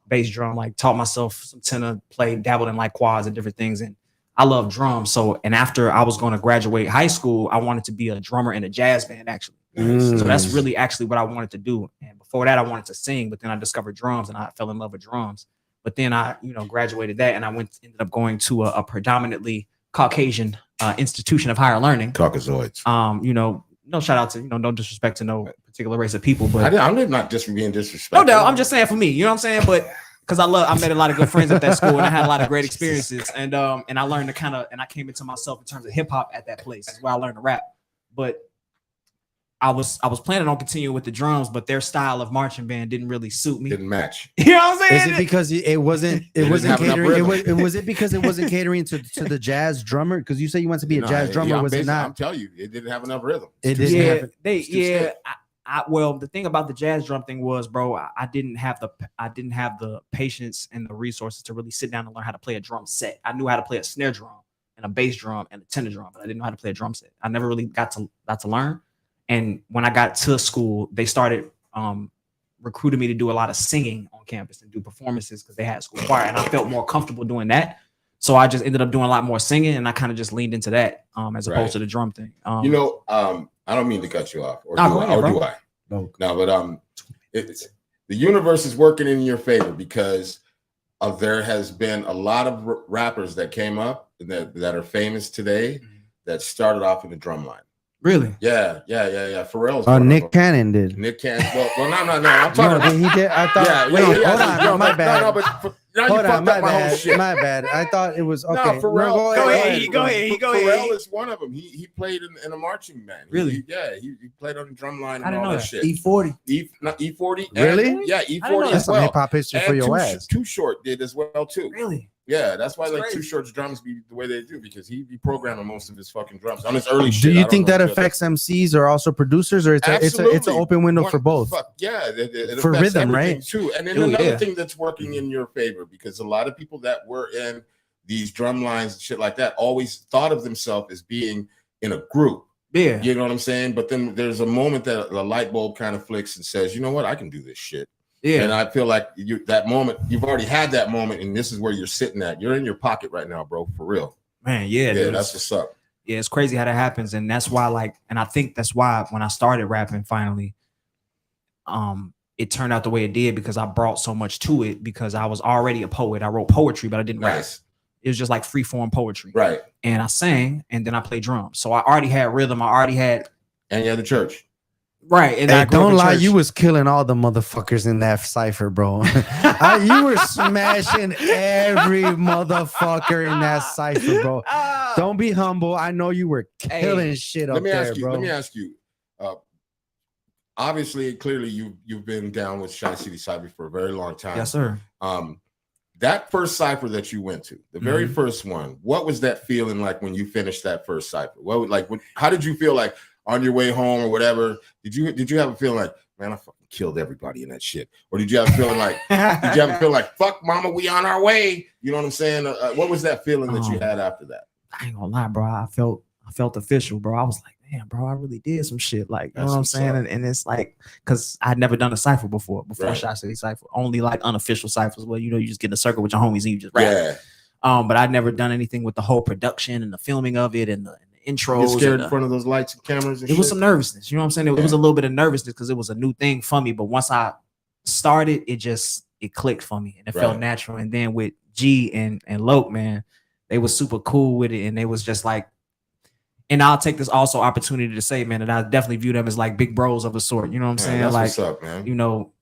bass drum, like taught myself some tenor, played, dabbled in like quads and different things. And I love drums. So, and after I was going to graduate high school, I wanted to be a drummer in a jazz band, actually. So that's really actually what I wanted to do. And before that, I wanted to sing, but then I discovered drums and I fell in love with drums. But then I, graduated that, and I ended up going to a predominantly Caucasian institution of higher learning. Caucasoids. No shout out to, no disrespect to no particular race of people, but I'm not just being disrespectful. No doubt. I'm just saying for me, you know what I'm saying? But because I met a lot of good friends at that school, and I had a lot of great experiences, and I learned to and I came into myself in terms of hip hop at that place. That's where I learned to rap. But I was planning on continuing with the drums, but their style of marching band didn't really suit me. Didn't match. You know what I'm saying? Is it because it wasn't catering? Was it because it wasn't catering to the jazz drummer? Because you said you wanted to be a jazz drummer. Was it not? I'm telling you, it didn't have enough rhythm. It didn't have. Well, the thing about the jazz drum thing was, bro, I didn't have the patience and the resources to really sit down and learn how to play a drum set. I knew how to play a snare drum and a bass drum and a tenor drum, but I didn't know how to play a drum set. I never really got to learn. And when I got to school, they started recruiting me to do a lot of singing on campus and do performances because they had school choir, and I felt more comfortable doing that. So I just ended up doing a lot more singing, and I kind of just leaned into that as opposed to the drum thing. I don't mean to cut you off, or do I? No, but the universe is working in your favor because there has been a lot of rappers that came up that are famous today that started off in the drum line. Really? Yeah. Pharrell's. Nick Cannon did. Nick Cannon. Well, no. I'm talking. No, he did. I thought. Yeah, hold on. My bad. Hold on. My bad. I thought it was okay. No, Pharrell. Go ahead. Pharrell is one of them. He played in a marching band. Really? He played on the drum line. I didn't know that shit. E40. E40. Really? Yeah, E40 That's as well. some hip hop history for your ass. Too Short did as well too. Really? Yeah, that's why Too Short's drums be the way they do, because he programming most of his fucking drums on his early shit. Do you think that affects MCs or also producers, or it's an open window for both? Yeah, it for rhythm, right? Too. And then another thing that's working in your favor, because a lot of people that were in these drum lines and shit like that always thought of themselves as being in a group. Yeah, you know what I'm saying? But then there's a moment that the light bulb kind of flicks and says, you know what, I can do this shit. Yeah, and I feel like that moment, you've already had that moment, and this is where you're sitting at. You're in your pocket right now, bro, for real. Man, yeah, that's what's up. Yeah, it's crazy how that happens, and that's why, and I think that's why when I started rapping finally, it turned out the way it did because I brought so much to it because I was already a poet. I wrote poetry, but I didn't rap. it was just like free form poetry. Right. And I sang and then I played drums. So I already had rhythm. I already had. And you had the church. Right. And Hey, I grew up don't in lie, church. you was killing all the motherfuckers in that cipher, bro. You were smashing every motherfucker in that cipher, bro. Don't be humble. I know you were killing shit up there, bro. Let me ask you. Obviously, clearly, you've been down with Chicity Cypher for a very long time. Yes, sir. That first cipher that you went to, the very first one, what was that feeling like when you finished that first cipher? How did you feel like on your way home or whatever? Did you have a feeling like, man, I fucking killed everybody in that shit? Or did you have a feeling like, fuck, mama, we on our way? You know what I'm saying? What was that feeling that you had after that? I ain't gonna lie, bro. I felt official, bro. I was like, man, bro, I really did some shit. Like, you know what I'm saying? And it's like, because I'd never done a cipher before Right. Chicity Cypher. Only like unofficial ciphers where, you know, you just get in a circle with your homies and you just rap. Yeah. But I'd never done anything with the whole production and the filming of it and the intros. You get scared and in front of those lights and cameras and it was some nervousness. You know what I'm saying? It Yeah. was a little bit of nervousness because it was a new thing for me. But once I started, it clicked for me and it felt Right. natural. And then with G and Loke, man, they was super cool with it. And they was just like, and I'll take this also opportunity to say, man, that I definitely view them as like big bros of a sort. You know what I'm saying? That's Like, what's up, man. you know,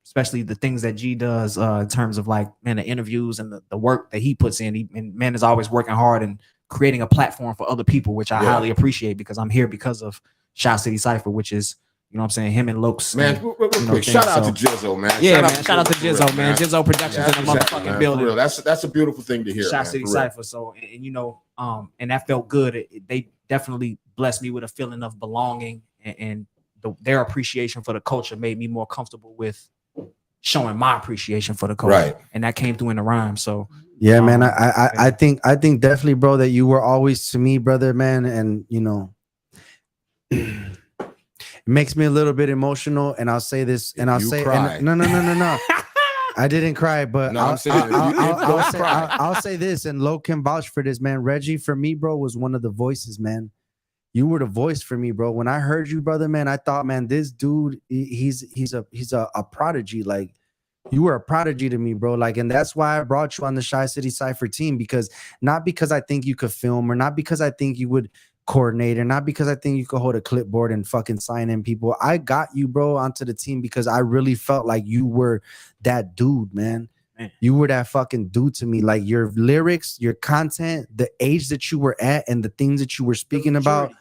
especially the things that G does in terms of like, man, the interviews and the work that he puts in. And man is always working hard and creating a platform for other people, which I highly appreciate because I'm here because of Chicity Cypher, which is, you know what I'm saying, him and Loke's. Man, real quick, shout out to Jizzo, man. Yeah, man. Shout out to Jizzo, man. Jizzo Productions in the motherfucking man, building. for real. That's a beautiful thing to hear. Chicity Cypher. So, and you know, and that felt good. They definitely blessed me with a feeling of belonging, and their appreciation for the culture made me more comfortable with showing my appreciation for the culture. Right. And that came through in the rhyme. So Yeah, man. I think definitely, bro, that you were always to me, brother, man, and you know. It makes me a little bit emotional, and I'll say this, and I'll say, and, no. I didn't cry, but No, I'll say, I'll say this, and Lo can vouch for this, man. Reggie, for me, bro, was one of the voices, man. You were the voice for me, bro. When I heard you, brother, man, I thought, man, this dude, he's a prodigy. Like, you were a prodigy to me, bro. Like, and that's why I brought you on the Chicity Cypher team, because not because I think you could film, or not because I think you would coordinator, not because I think you could hold a clipboard and fucking sign in people. I got you, bro, onto the team because I really felt like you were that dude, man. You were that fucking dude to me. Like, your lyrics, your content, the age that you were at, and the things that you were speaking about,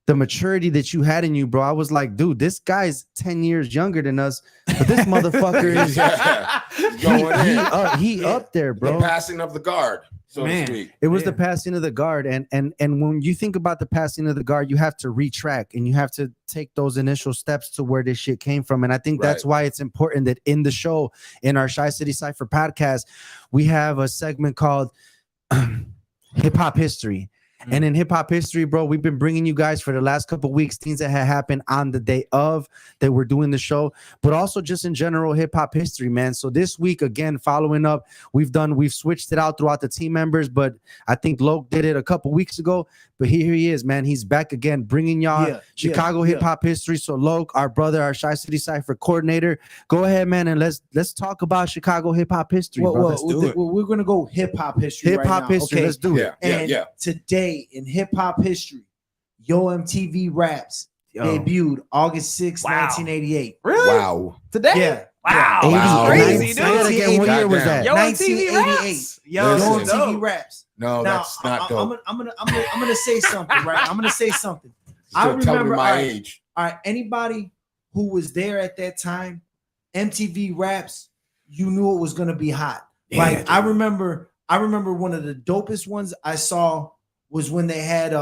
the maturity that you had in you, bro. I was like, dude, this guy's 10 years younger than us, but this motherfucker is he up there, bro. The passing of the guard, so to speak. It was the passing of the guard, and when you think about the passing of the guard, you have to retrack and you have to take those initial steps to where this shit came from. And I think that's why it's important that in the show, in our Chicity Cypher podcast, we have a segment called Hip Hop History. And in hip hop history, bro, we've been bringing you guys for the last couple of weeks things that had happened on the day of that we're doing the show, but also just in general hip hop history, man. So this week, again, following up, we've switched it out throughout the team members, but I think Loke did it a couple weeks ago. But here he is, man. He's back again, bringing y'all Chicago hip hop history. So Loke, our brother, our Chicity Cypher coordinator, go ahead, man, and let's talk about Chicago hip hop history, bro. Let's do it. We're gonna go hip hop history. Hip hop history. Okay. Let's do it. And today in hip hop history, Yo MTV Raps debuted August 6, 1988. Really? Wow. Today? Yeah. Wow. Wow. Crazy, Say it again. What year was that? Yo, 1988. Yo MTV Raps. No, now, that's not dope. I'm gonna say something, right? I'm gonna say something. I Still telling me remember my age. All right, anybody who was there at that time, MTV Raps, you knew it was gonna be hot. Yeah, like dude. I remember one of the dopest ones I saw was when they had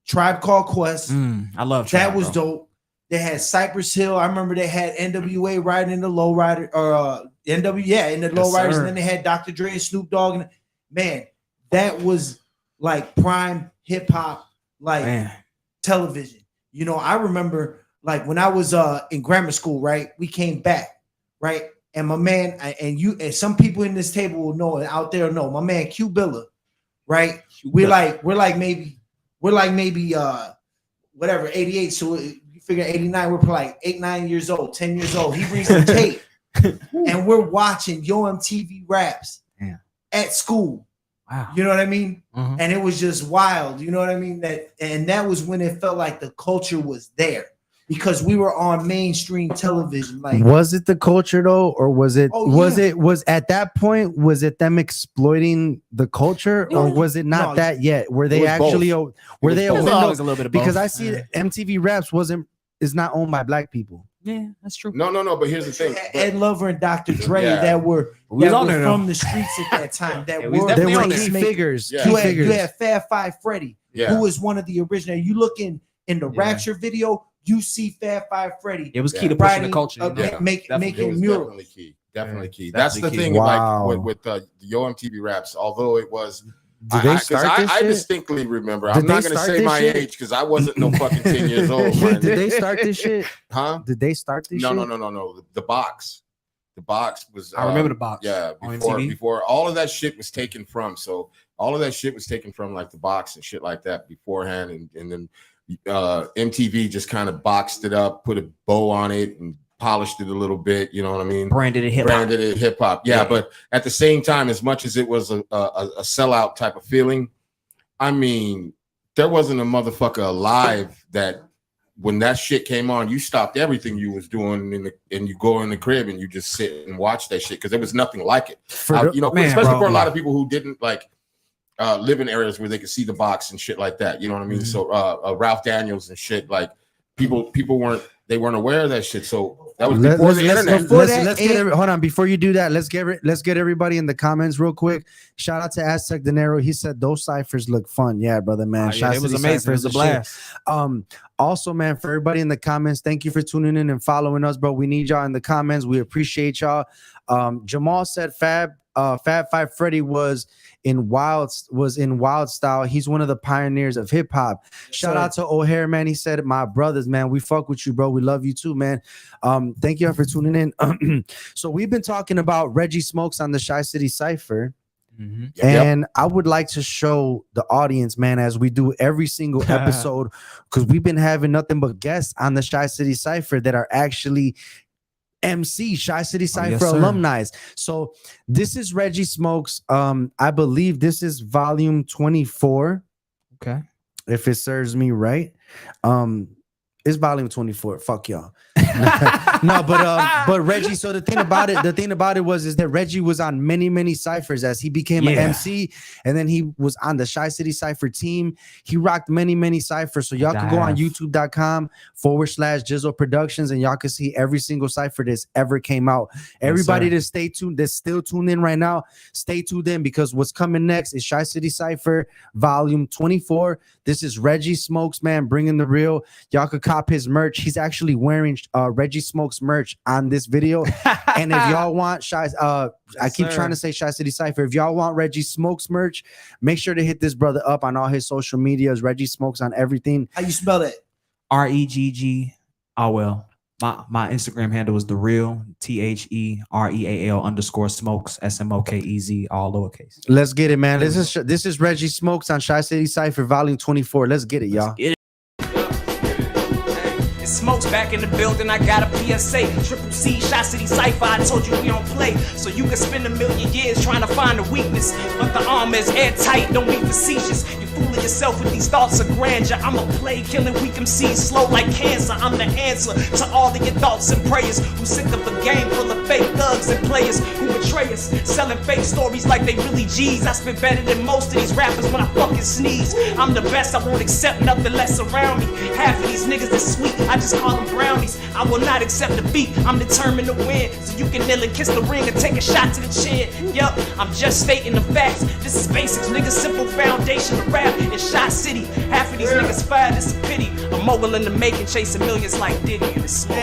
Tribe Called Quest. I love that. Tribe, Was bro. dope. They had Cypress Hill. I remember they had NWA riding in the lowrider, or in the lowriders, and then they had Dr. Dre and Snoop Dogg. And man, that was like prime hip hop, like television. You know, I remember like when I was in grammar school, right? We came back, right? And my man, and some people in this table will know, and out there know, my man Q Billa, right? We're like maybe whatever, 88. So you figure 89, we're probably like 8, 9 years old, 10 years old. He brings the tape, and we're watching Yo MTV Raps at school. Wow. You know what I mean? Mhm. And it was just wild. You know what I mean? That was when it felt like the culture was there because we were on mainstream television. Like, was it the culture though, or was it? Oh, was yeah. it? Was at that point? Was it them exploiting the culture, or No, was it not no, that yet? Were they was both. actually? Were was they a both. There's window? always a little bit of Because both. I see that MTV Raps is not owned by black people. Yeah, that's true. No. But here's the thing. Ed Lover and Dr. Dre Yeah. that were We was on there, from though. the streets at that time. That Yeah, we was were They definitely were on there. key make- figures. Yeah. Key You had, figures. you had Fab Five Freddy, Yeah. who was one of the original. You look in the Yeah. Rapture video, you see Fab Five Freddy. It was key Yeah. to pushing writing, the culture. uh, you know? Yeah. make- Definitely. It making was murals. definitely key. Definitely Yeah. key. That's the Definitely thing key. Wow. with the Yo MTV Raps. Although it was, Did they start this I shit? distinctly remember. Did I'm not they going to start say this my shit? age because I wasn't no fucking 10 years old. Did they start this shit? Huh? Did they start this No, shit? no. The box. The box was. I remember the box. Yeah, on before MTV. before all of that shit was taken from. So all of that shit was taken from like the box and shit like that beforehand, and then MTV just kind of boxed it up, put a bow on it, and polished it a little bit. You know what I mean? Branded it hip hop. Branded it hip hop. Yeah, Yeah. but at the same time, as much as it was a sellout type of feeling, I mean, there wasn't a motherfucker alive that when that shit came on, you stopped everything you was doing and you go in the crib and you just sit and watch that shit because there was nothing like it. You know, man, especially bro, for a lot yeah. of people who didn't like live in areas where they could see the box and shit like that. You know what I mean? Mm-hmm. So Ralph Daniels and shit, like people weren't aware of that shit. So that was Let's, before the internet. hold on. Before you do that, let's get everybody in the comments real quick. Shout out to Aztec Dinero. He said those ciphers look fun. Yeah, brother, man. Yeah, it was amazing. It was a blast. Also, man, for everybody in the comments, thank you for tuning in and following us, bro. We need y'all in the comments. We appreciate y'all. Jamal said Fab Five Freddy was in Wild Style. He's one of the pioneers of hip hop. Shout out to O'Hare, man. He said, my brothers, man, we fuck with you, bro. We love you too, man. Thank you for tuning in. So we've been talking about Reggie Smokez on the Chicity Cypher. Mm-hmm. And I would like to show the audience, man, as we do every single episode, because we've been having nothing but guests on the Chicity Cypher that are actually MC Chicity Cypher alumni. So this is Reggie Smokez. I believe this is volume 24. Okay. If it serves me right. It's volume 24. Fuck y'all. No, but Reggie. So the thing about it is that Reggie was on many ciphers as he became an MC, and then he was on the Chicity Cypher team. He rocked many ciphers. So y'all can go on youtube.com/Jizzle Productions, and y'all can see every single cipher that's ever came out. Everybody that's stay tuned, that's still tuned in right now, stay tuned in because what's coming next is Chicity Cypher volume 24. This is Reggie Smokez, man, bringing the real. Y'all could cop his merch. He's actually wearing Reggie Smokez merch on this video. And if y'all want I keep trying to say Chicity Cypher. If y'all want Reggie Smokez merch, make sure to hit this brother up on all his social medias. Reggie Smokez on everything. How you spell it? REGG. Oh well. My Instagram handle is the real THEREAL_Smokez SMOKEZ, all lowercase. Let's get it, man. This is Reggie Smokez on Chicity Cypher volume 24. Let's get it, y'all. Smokez back in the building, I got a PSA. Triple C, Chicity Cypher, I told you we don't play. So you can spend a million years trying to find a weakness. But the armor is airtight, don't be facetious. You fooling yourself with these thoughts of grandeur. I'm a play, killing weak MCs, slow like cancer. I'm the answer to all of your thoughts and prayers. Who sick of a game full of fake thugs and players who betray us, selling fake stories like they really G's. I spit better than most of these rappers when I fucking sneeze. I'm the best, I won't accept nothing less around me. Half of these niggas is sweet, I just call them brownies. I will not accept defeat, I'm determined to win. So you can kneel and kiss the ring and take a shot to the chin. Yup, I'm just stating the facts. This is basics, nigga, simple foundation of rap in Shot City. Half of these niggas fired, it's a pity. A mogul in the making, chasing millions like Diddy and the Smoke.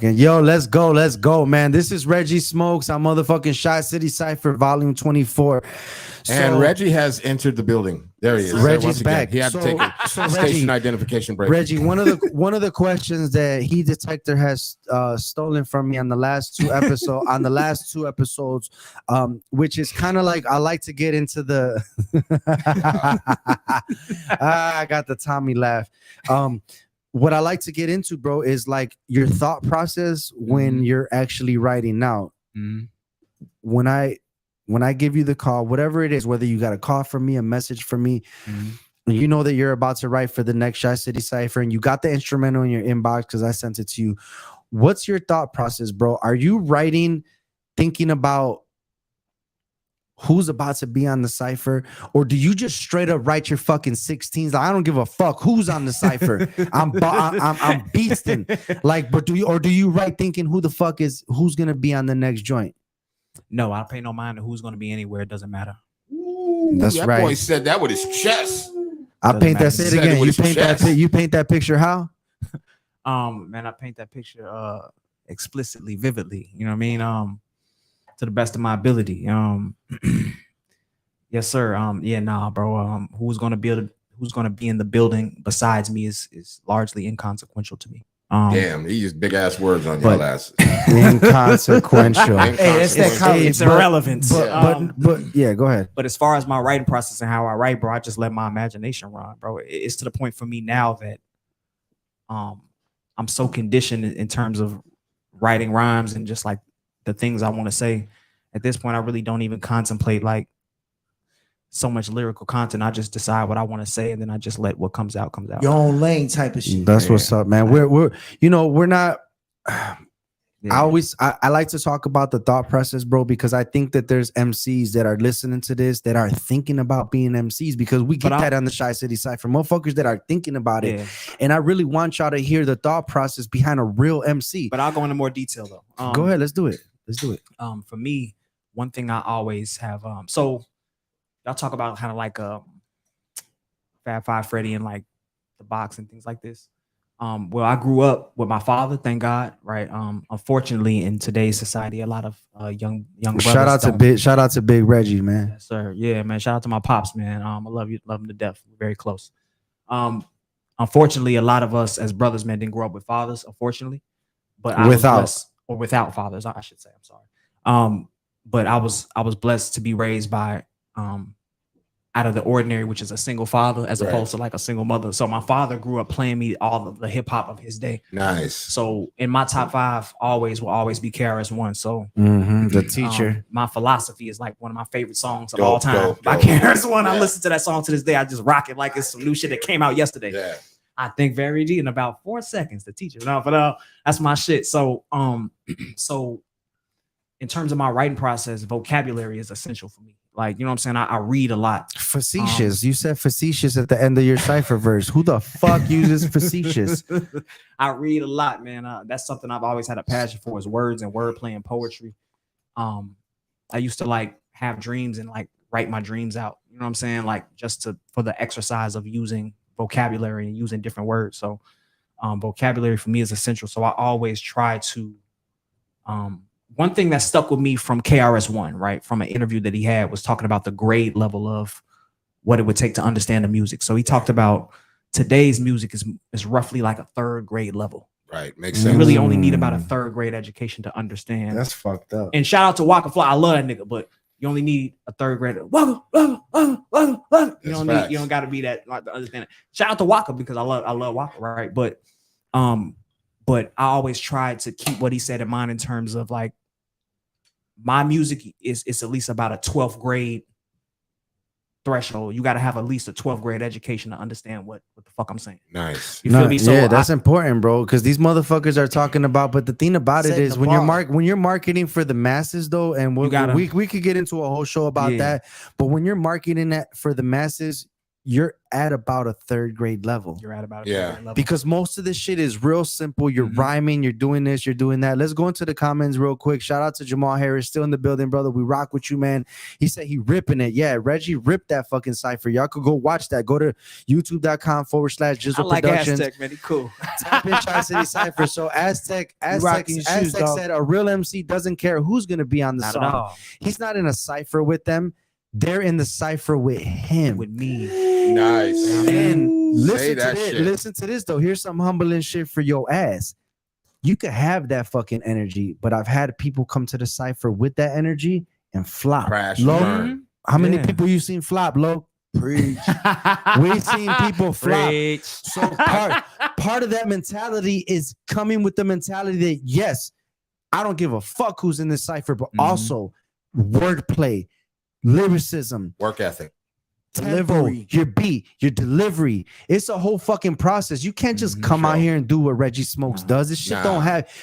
Yo, let's go, man. This is Reggie Smokez on motherfucking Chicity Cypher volume 24. And Reggie has entered the building. There he is. Reggie's back. He had to take a station identification break. Reggie, one of the questions that He Detector has stolen from me on the last two episodes, which is kind of like I like to get into the I got the Tommy laugh. What I like to get into, bro, is like your thought process when you're actually writing now. when I give you the call, whatever it is, whether you got a call from me, a message from me, you know that you're about to write for the next Chicity Cypher, and you got the instrumental in your inbox because I sent it to you. What's your thought process, bro? Are you writing thinking about who's about to be on the cipher, or do you just straight up write your fucking 16s? Like, I don't give a fuck who's on the cipher. I'm beasting. Like, but do you write thinking who's gonna be on the next joint? No, I don't pay no mind to who's gonna be anywhere. It doesn't matter. That's that right. boy said that with his chest. I paint that. Say Say it again. You paint that picture how? Man, I paint that picture explicitly, vividly. You know what I mean? To the best of my ability. Yes, sir. Yeah, nah, bro. Who's gonna be in the building besides me is largely inconsequential to me. Damn, he used big ass words on your ass. Inconsequential. It's irrelevant. But yeah, go ahead. But as far as my writing process and how I write, bro, I just let my imagination run, bro. It's to the point for me now that I'm so conditioned in terms of writing rhymes and just like the things I want to say. At this point, I really don't even contemplate like so much lyrical content. I just decide what I want to say, and then I just let what comes out comes out. Your own lane type of shit. That's what's up, man. We're not. I like to talk about the thought process, bro, because I think that there's MCs that are listening to this that are thinking about being MCs, because we get that on the Chicity Cypher, motherfuckers that are thinking about it. And I really want y'all to hear the thought process behind a real MC. But I'll go into more detail though. Go ahead, let's do it. For me, one thing I always have, so y'all talk about kind of like Fab Five Freddy and like the box and things like this. Well, I grew up with my father, thank God, right? Unfortunately, in today's society, a lot of young brothers. Shout out to Big Reggie, man. Yes, sir. Yeah, man. Shout out to my pops, man. I love him to death. We're very close. Unfortunately, a lot of us as brothers, man, didn't grow up with fathers, unfortunately. But without fathers, I should say. I'm sorry. But I was blessed to be raised by out of the ordinary, which is a single father as opposed to like a single mother. So my father grew up playing me all of the hip hop of his day. Nice. So in my top 5 will always be KRS-One. So the teacher. My philosophy is like one of my favorite songs of all time by KRS-One. Yeah. I listen to that song to this day. I just rock it like it's some new shit that came out yesterday. Yeah. I think very deep in about 4 seconds. The teacher, but that's my shit. So so in terms of my writing process, vocabulary is essential for me. Like, you know what I'm saying? I read a lot. Facetious. You said facetious at the end of your cipher verse. Who the fuck uses facetious? I read a lot, man. That's something I've always had a passion for, is words and wordplay and poetry. I used to like have dreams and like write my dreams out. You know what I'm saying? Like just for the exercise of using vocabulary and using different words. So vocabulary for me is essential. So I always try to one thing that stuck with me from KRS-One, right, from an interview that he had, was talking about the grade level of what it would take to understand the music. So he talked about today's music is roughly like a 3rd grade level. Right, makes sense. You really only need about a 3rd grade education to understand. That's fucked up. And shout out to Waka Fly. I love that nigga, but you only need a 3rd grade. You don't got to be that like to understand it. Shout out to Waka, because I love Waka, right? But I always tried to keep what he said in mind in terms of like, my music is at least about a 12th grade threshold. You got to have at least a 12th grade education to understand what the fuck I'm saying. Nice. You feel me? So yeah, that's important, bro, because these motherfuckers are talking about, but the thing about it is when you're marketing for the masses though, and we could get into a whole show about that, but when you're marketing that for the masses, you're at about a 3rd grade level. You're at about a 3rd grade level. Because most of this shit is real simple. You're rhyming, you're doing this, you're doing that. Let's go into the comments real quick. Shout out to Jamal Harris, still in the building, brother. We rock with you, man. He said he ripping it. Yeah, Reggie ripped that fucking cipher. Y'all could go watch that. Go to youtube.com/Jizzle I like Productions. Aztec, man. He cool. Type in Chicity Cypher. So Aztec said a real MC doesn't care who's gonna be on the song. He's not in a cipher with them. They're in the cipher with him. With me. Nice. And listen to this though. Here's some humbling shit for your ass. You could have that fucking energy, but I've had people come to the cipher with that energy and flop. Crash. Low, how many people you seen flop, Low? Preach. We've seen people flop. Preach. So part of that mentality is coming with the mentality that, yes, I don't give a fuck who's in this cipher, but also wordplay, lyricism, Work ethic. tempo, your beat, your delivery. It's a whole fucking process. You can't just come out here and do what Reggie Smokez does. This shit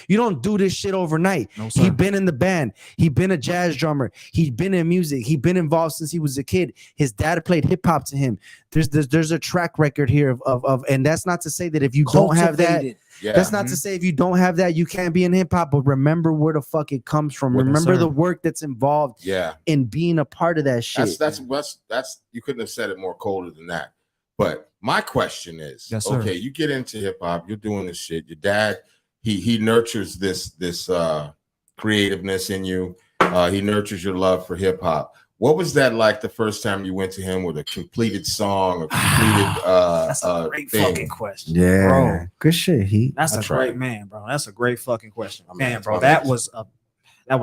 you don't do this shit overnight. No, sir. He been in the band. He been a jazz drummer. He been in music. He been involved since he was a kid. His dad played hip hop to him. There's a track record here of and that's not to say that if you don't have that, that's not to say if you don't have that, you can't be in hip hop, but remember where the fuck it comes from. Remember the work that's involved in being a part of that shit. That's you couldn't have said it more colder than that. But my question is, okay, you get into hip hop, you're doing this shit. Your dad, he nurtures this creativeness in you. He nurtures your love for hip hop. What was that like the first time you went to him with a completed song, a completed that's a great fucking question. Yeah, bro. Good shit. That's a great man, bro. That's a great fucking question. Man, bro, that was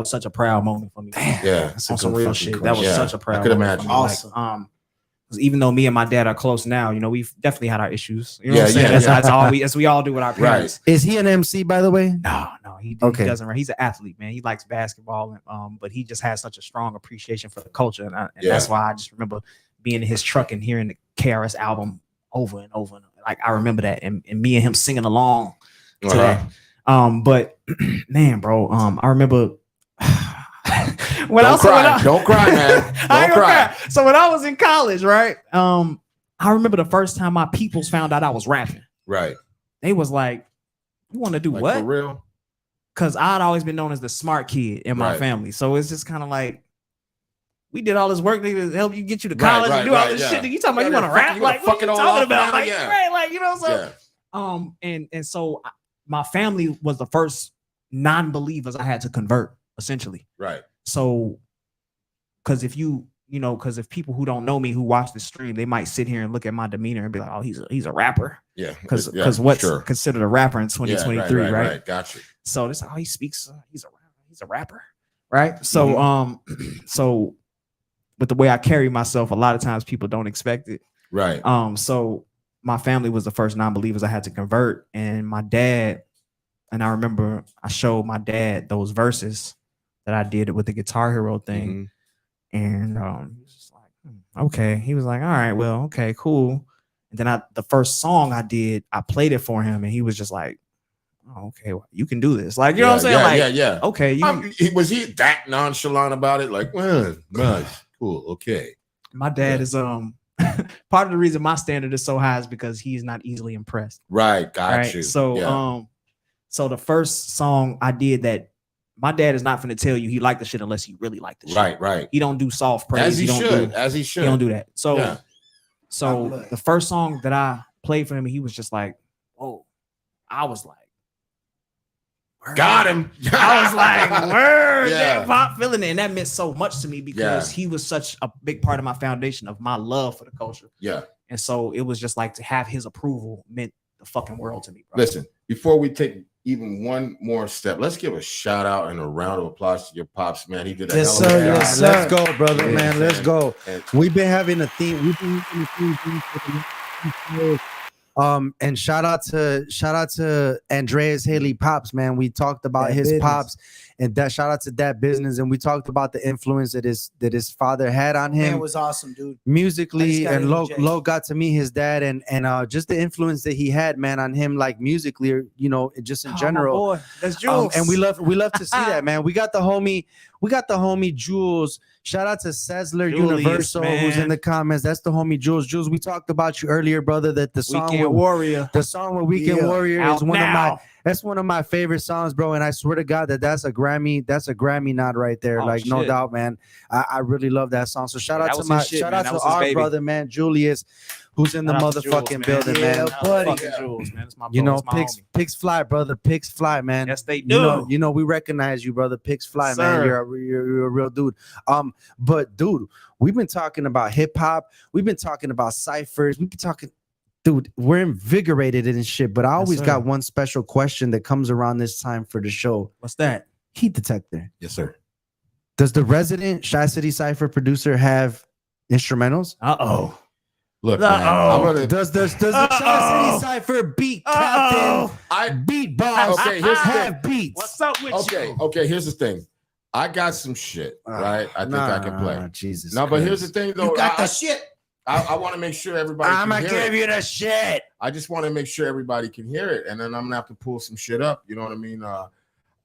such a proud moment for me. Damn, yeah, on some real shit. That was such a proud I could moment. imagine. Awesome. Like, because even though me and my dad are close now, you know, we've definitely had our issues. You know what I'm saying? That's all we all do with our parents. Is he an MC, by the way? No, he doesn't. He's an athlete, man. He likes basketball, and but he just has such a strong appreciation for the culture, and that's why I just remember being in his truck and hearing the KRS album over and over. Like I remember that, and me and him singing along to that. But man, bro, I remember. Don't cry, man. Don't cry. So when I was in college, right? I remember the first time my peoples found out I was rapping. Right. They was like, "You want to do what?" For real? Because I'd always been known as the smart kid in my family. So it's just kind of like, we did all this work to help you get you to college and do all this shit. You talking about you want to rap? Like, what are you talking about? Like, right? You know what I'm saying? And so my family was the first non-believers I had to convert, essentially. Right. So, because if if people who don't know me who watch the stream, they might sit here and look at my demeanor and be like, "Oh, he's a rapper." Yeah. Because what's considered a rapper in 2023, right? Gotcha. So this is how he speaks. He's a rapper, right? So so with the way I carry myself, a lot of times people don't expect it, right? So my family was the first non-believers I had to convert, and my dad, and I remember I showed my dad those verses that I did it with the Guitar Hero thing. And he was just like, okay. He was like, all right, well, okay, cool. And then the first song I did, I played it for him, and he was just like, oh, okay, well, you can do this. Like, you know what I'm saying? Okay. Was he that nonchalant about it? Like, well, nice, cool, okay. My dad is part of the reason my standard is so high is because he's not easily impressed. Right, got you. So so the first song I did that, my dad is not going to tell you he liked the shit unless he really liked the shit. Right. He don't do soft praise. As he should. He don't do that. So the first song that I played for him, he was just like, "Whoa!" I was like, word. Got him. I was like, "Word!" Yeah, pop feeling it, and that meant so much to me because he was such a big part of my foundation of my love for the culture. Yeah, and so it was just like to have his approval meant the fucking world to me, bro. Listen, before we take even one more step, let's give a shout out and a round of applause to your pops, man. He did a hell of a job. Yes, sir. Let's go, brother, man. Let's go. We've been having a theme. We've been having a theme. And shout out to Andreas Haley Pops, man. We talked about his pops, and that shout out to that business, and we talked about the influence that his father had on him. It was awesome, dude. Musically, and Lo got to meet his dad, and just the influence that he had, man, on him, like musically, or just in general. My boy. That's Jules. And we love to see that, man. We got the homie Jules. Shout out to Sessler Universal, man, who's in the comments. That's the homie Jules. Jules, we talked about you earlier, brother. That the song Weekend Warrior, the song with Weekend Warrior is one of my favorite songs, bro. And I swear to God that's a Grammy nod right there. No doubt, man. I really love that song. So shout out to our brother, man, Julius, who's in the motherfucking building, man. Buddy, Jules, man. It's my pigs fly, brother. Pigs fly, man. Yes, they do. We recognize you, brother. Pigs fly, man. You're a real dude. But dude, we've been talking about hip hop. We've been talking about ciphers. We've been talking. Dude, we're invigorated in shit, but I always got one special question that comes around this time for the show. What's that? Heat detector. Yes, sir. Does the resident Chicity Cypher producer have instrumentals? Look, man, does the Chicity Cypher beat captain beat boss? Okay, here's have beats. What's up with you? Okay, here's the thing. I got some shit, right? I think I can play. Jesus. No, but here's the thing, though. You got the shit. I want to make sure everybody I'm can gonna hear give it. you the shit. I just want to make sure everybody can hear it, and then I'm gonna have to pull some shit up. You know what I mean?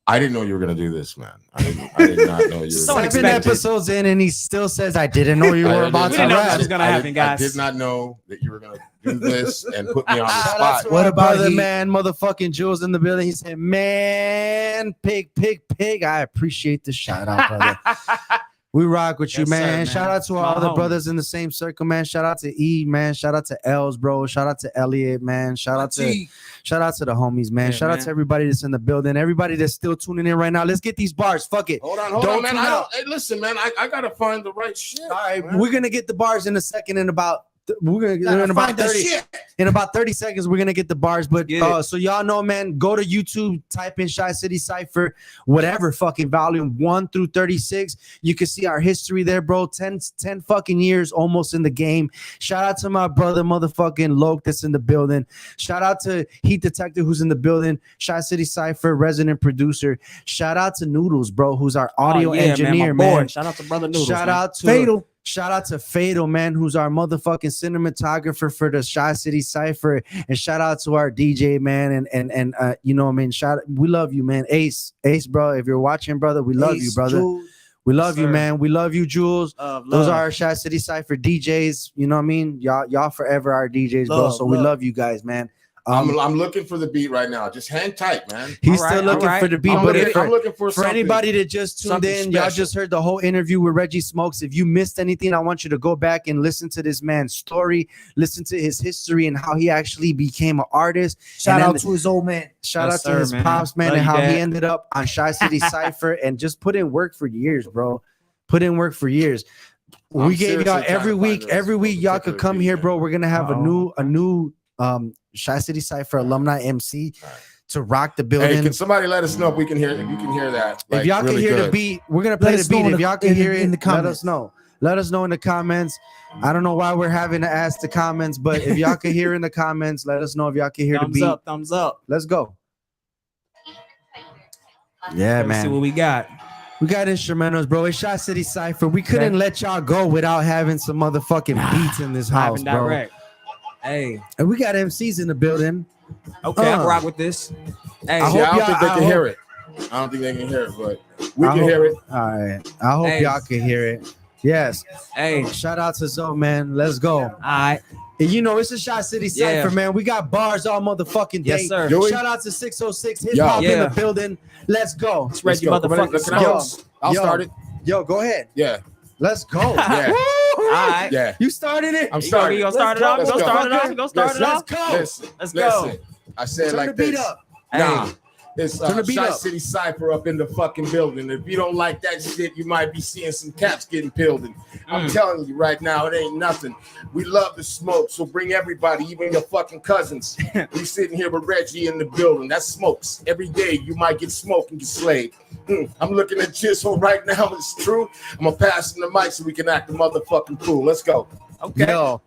I didn't know you were gonna do this, man. I did not know you were. So gonna do 7 unexpected. episodes in, and he still says, "I didn't know you were about We to didn't know rap." this was gonna happen, guys. I did not know that you were gonna do this and put me on the Shout out spot. to What our about brother, he- man? Motherfucking Jules in the building. He said, "Man, pig. I appreciate the shout out, brother." We rock with you, Yes, sir, man. man. Shout out to My our other homie. brothers in the same circle, man. Shout out to E, man. Shout out to Els, bro. Shout out to Elliot, man. Shout out to the homies, man. Yeah, Shout out man. to everybody that's in the building. Everybody that's still tuning in right now. Let's get these bars. Fuck it. Hold on, Don't man. tune I out. don't. Hey, listen, man. I gotta find the right shit. All right, man. we're gonna get the bars in a second. In about Gotta in about find the 30 shit. in about 30 seconds, we're gonna get the bars. But Get it. so y'all know, man, go to YouTube, type in Chicity Cypher, whatever fucking volume 1 through 36. You can see our history there, bro. 10 fucking years almost in the game. Shout out to my brother, motherfucking Loke, that's in the building. Shout out to Heat Detector, who's in the building. Chicity Cypher, resident producer. Shout out to Noodles, bro, who's our audio engineer, my boy. man. Shout out to brother Noodles. Shout man. out to Fatal. Shout out to Fatal, man, who's our motherfucking cinematographer for the Chicity Cypher, and shout out to our DJ, man, and you know, I mean, we love you, man, Ace, bro. If you're watching, brother, we love you, Ace, brother. Jules. We love you, Sir. man. We love you, Jules. Love. Those are our Chicity Cypher DJs. You know what I mean? Y'all forever our DJs, bro. Love, So we love. love you guys, man. I'm looking for the beat right now. Just hang tight, man. He's All still right, looking all right. for the beat, I'm but looking for for something. anybody that just tuned something in, y'all special. just heard the whole interview with Reggie Smokez. If you missed anything, I want you to go back and listen to this man's story, listen to his history and how he actually became an artist. Shout And out then- to his old man. Shout Yes, out to sir, his man. pops, man, Love and you, how he Dad. ended up on Chicity Cypher and just put in work for years, bro. Put in work for years. I'm We gave seriously y'all trying every to week. find this Every week, y'all could particular come beat, here, man. bro. We're gonna have a Uh-oh. new Chicity Cypher alumni MC All right. to rock the Hey, building. can somebody let us know if we can hear? If you can hear that? If y'all can hear the beat, we're gonna play Let the us know beat. in If the- y'all can in the- hear it, in the let us comments. know. Let us know in the comments. I don't know why we're having to ask the comments, but if y'all can hear in the comments, let us know if y'all can hear the Thumbs beat. up, thumbs up. Let's go. Yeah, Let's see man. what we got. We got instrumentals, bro. It's Chicity Cypher. We couldn't let y'all go without having some motherfucking beats in this Live house, and bro. direct. Hey, And we got MCs in the building. okay, I can Uh. rock with this. Hey, I See, I hope don't y'all- think they I can hope- hear it. I don't think they can hear it, but we I can hope- hear it. All right. I hope Hey. y'all can hear it. Yes. hey, Shout out to Zoe, man. Let's go. all right. And you know, it's a Chicity Yeah. Cypher, man. We got bars all motherfucking day. Yes, sir. Joey? Shout out to 606 Hip Yo. Hop in Yeah. the building. Let's go. It's Reggie Let's go. Come on, motherfucking can I- Smokez. I'll Yo. start it. Yo, go ahead. Yeah, Let's go. yeah, All right. yeah. You started it. I'm You starting. gonna start it off? Let's Go go. start it off? Go start it Listen, off? Let's go. Listen, Let's go. listen. I said it Turn like the beat this. up. Nah, it's Turn the beat up. Chicity Cypher up in the fucking building. If you don't like that shit, you might be seeing some caps getting peeled. And I'm telling you right now, it ain't nothing. We love to smoke, so bring everybody, even your fucking cousins. We sitting here with Reggie in the building. That smokes. Every day you might get smoked and get slayed. I'm looking at Chisel right now. It's true. I'm gonna pass him the mic so we can act the motherfucking fool. Let's go. Okay.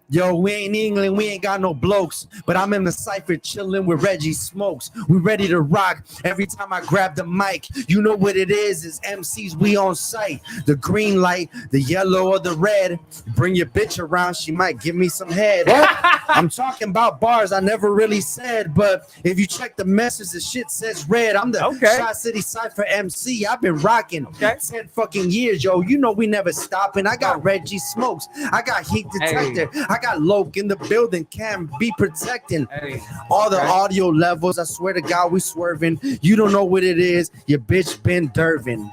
Yo, we ain't England, we ain't got no blokes, but I'm in the cypher chilling with Reggie Smokez. We ready to rock. Every time I grab the mic, you know what it is MCs, we on site. The green light, the yellow or the red. Bring your bitch around, she might give me some head. I'm talking about bars I never really said, but if you check the message, the shit says red. I'm the Okay. Chicity Cypher MC. I've been rocking Okay. 10 fucking years, yo. You know we never stopping. I got Reggie Smokez. I got Heat Detector. I got Loke in the building. Can be protecting Hey, all the audio levels. I swear to God, we swerving. You don't know what it is. Your bitch been Durbin.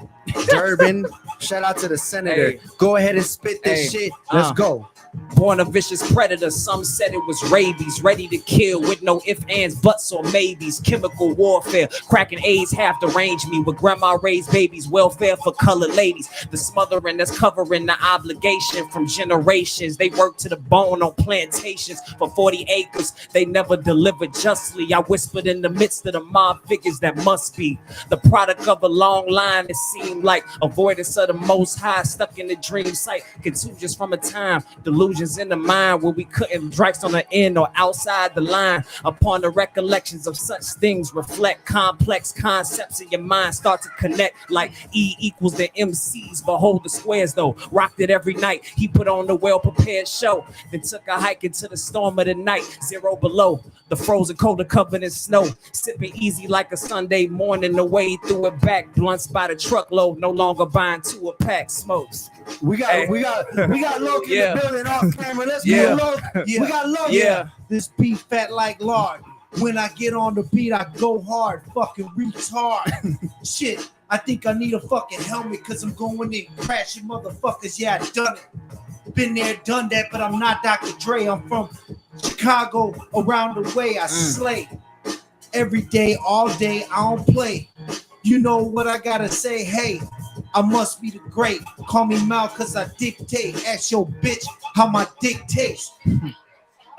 Shout out to the senator. Hey. Go ahead and spit this Hey. shit. Let's go. Born a vicious predator, some said it was rabies. Ready to kill with no ifs, ands, buts, or maybes. Chemical warfare, cracking AIDS half the range me. With grandma raised babies, welfare for colored ladies. The smothering that's covering the obligation from generations. They work to the bone on plantations for 40 acres. They never delivered justly. I whispered in the midst of the mob figures that must be the product of a long line. It seemed like avoidance of the most high, stuck in the dream site. Contusions from a time, delusions visions in the mind where we couldn't strikes on the end or outside the line. Upon the recollections of such things reflect complex concepts in your mind start to connect like E equals the MCs. Behold the squares though, rocked it every night. He put on the well-prepared show, then took a hike into the storm of the night. 0 below, the frozen cold of covered in snow. Sipping easy like a Sunday morning, the way he threw it back. Blunts by the truckload, no longer buying 2 a pack. Smokes. We got Loki in the building off camera. Let's go, Loki. We got Loki. Yeah. This beat fat like lard. When I get on the beat, I go hard, fucking retard. Shit, I think I need a fucking helmet because I'm going in crashing motherfuckers. Yeah, I done it. Been there, done that, but I'm not Dr. Dre. I'm from Chicago, around the way. I slay every day, all day. I don't play. You know what I gotta say? Hey, I must be the great. Call me Mal because I dictate. Ask your bitch how my dick tastes.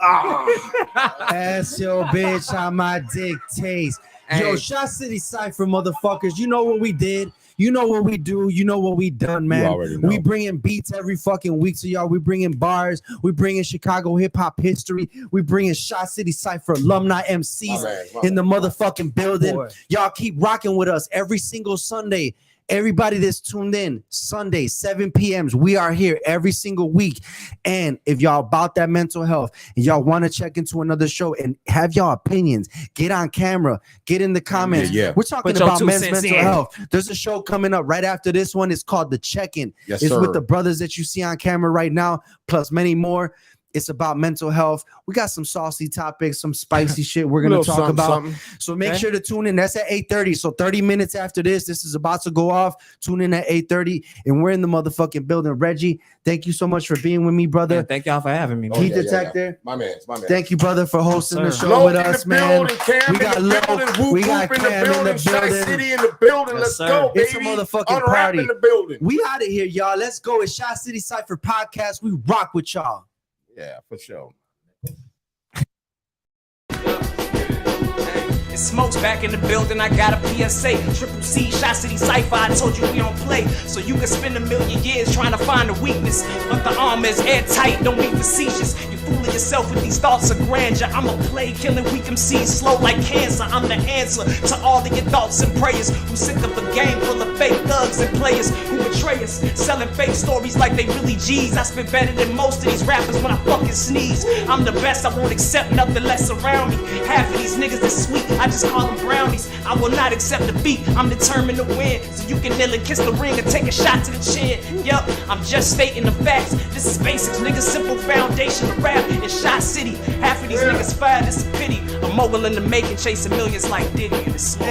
Ask your bitch how my dick tastes. Yo, Chicity Cypher, motherfuckers. You know what we did. You know what we do. You know what we done, man. You already know. We bringing beats every fucking week to y'all. We bringing bars. We bringing Chicago hip hop history. We bringing Chicity Cypher alumni MCs in the motherfucking building. Boy. Y'all keep rocking with us every single Sunday. Everybody that's tuned in, Sunday, 7 p.m. We are here every single week. And if y'all about that mental health and y'all want to check into another show and have y'all opinions, get on camera, get in the comments. Yeah. We're talking Put your about 2 men's cents mental in. health. There's a show coming up right after this one. It's called The Check-In. Yes, it's sir. with the brothers that you see on camera right now, plus many more. It's about mental health. We got some saucy topics, some spicy shit we're going to talk about. So make sure to tune in. That's at 8:30. So 30 minutes after this is about to go off. Tune in at 8:30. And we're in the motherfucking building. Reggie, thank you so much for being with me, brother. Yeah, thank y'all for having me. Oh, Heat yeah, detector. My man. Thank you, brother, for hosting the Yes, show sir. with Loke in us, the man. building, Cam We got in the Loke. building, Whoop We got Whoop in the Cam in the building, Shy building. City in the building. Yes, Let's sir. go, baby. It's a motherfucking Unwrap party. in the building. We out of here, y'all. Let's go. It's Chicity Cypher Podcast. We rock with y'all. Yeah, for sure. It smokes back in the building, I got a PSA. Triple C, Chicity Cypher, I told you we don't play. So you can spend 1,000,000 years trying to find a weakness, but the armor is airtight, don't be facetious. You fooling yourself with these thoughts of grandeur. I'm a play, killing weak MCs, slow like cancer. I'm the answer to all of your thoughts and prayers. Who sick of a game full of fake thugs and players who betray us, selling fake stories like they really G's. I spit better than most of these rappers when I fucking sneeze. I'm the best, I won't accept nothing less around me. Half of these niggas is sweet, I just call them brownies. I will not accept defeat, I'm determined to win. So you can kneel and kiss the ring and take a shot to the chin. Yup, I'm just stating the facts. This is basics, nigga, simple foundation of rap in Shot City. Half of these niggas fired, it's a pity. A mogul in the making, chasing millions like Diddy in the smoke.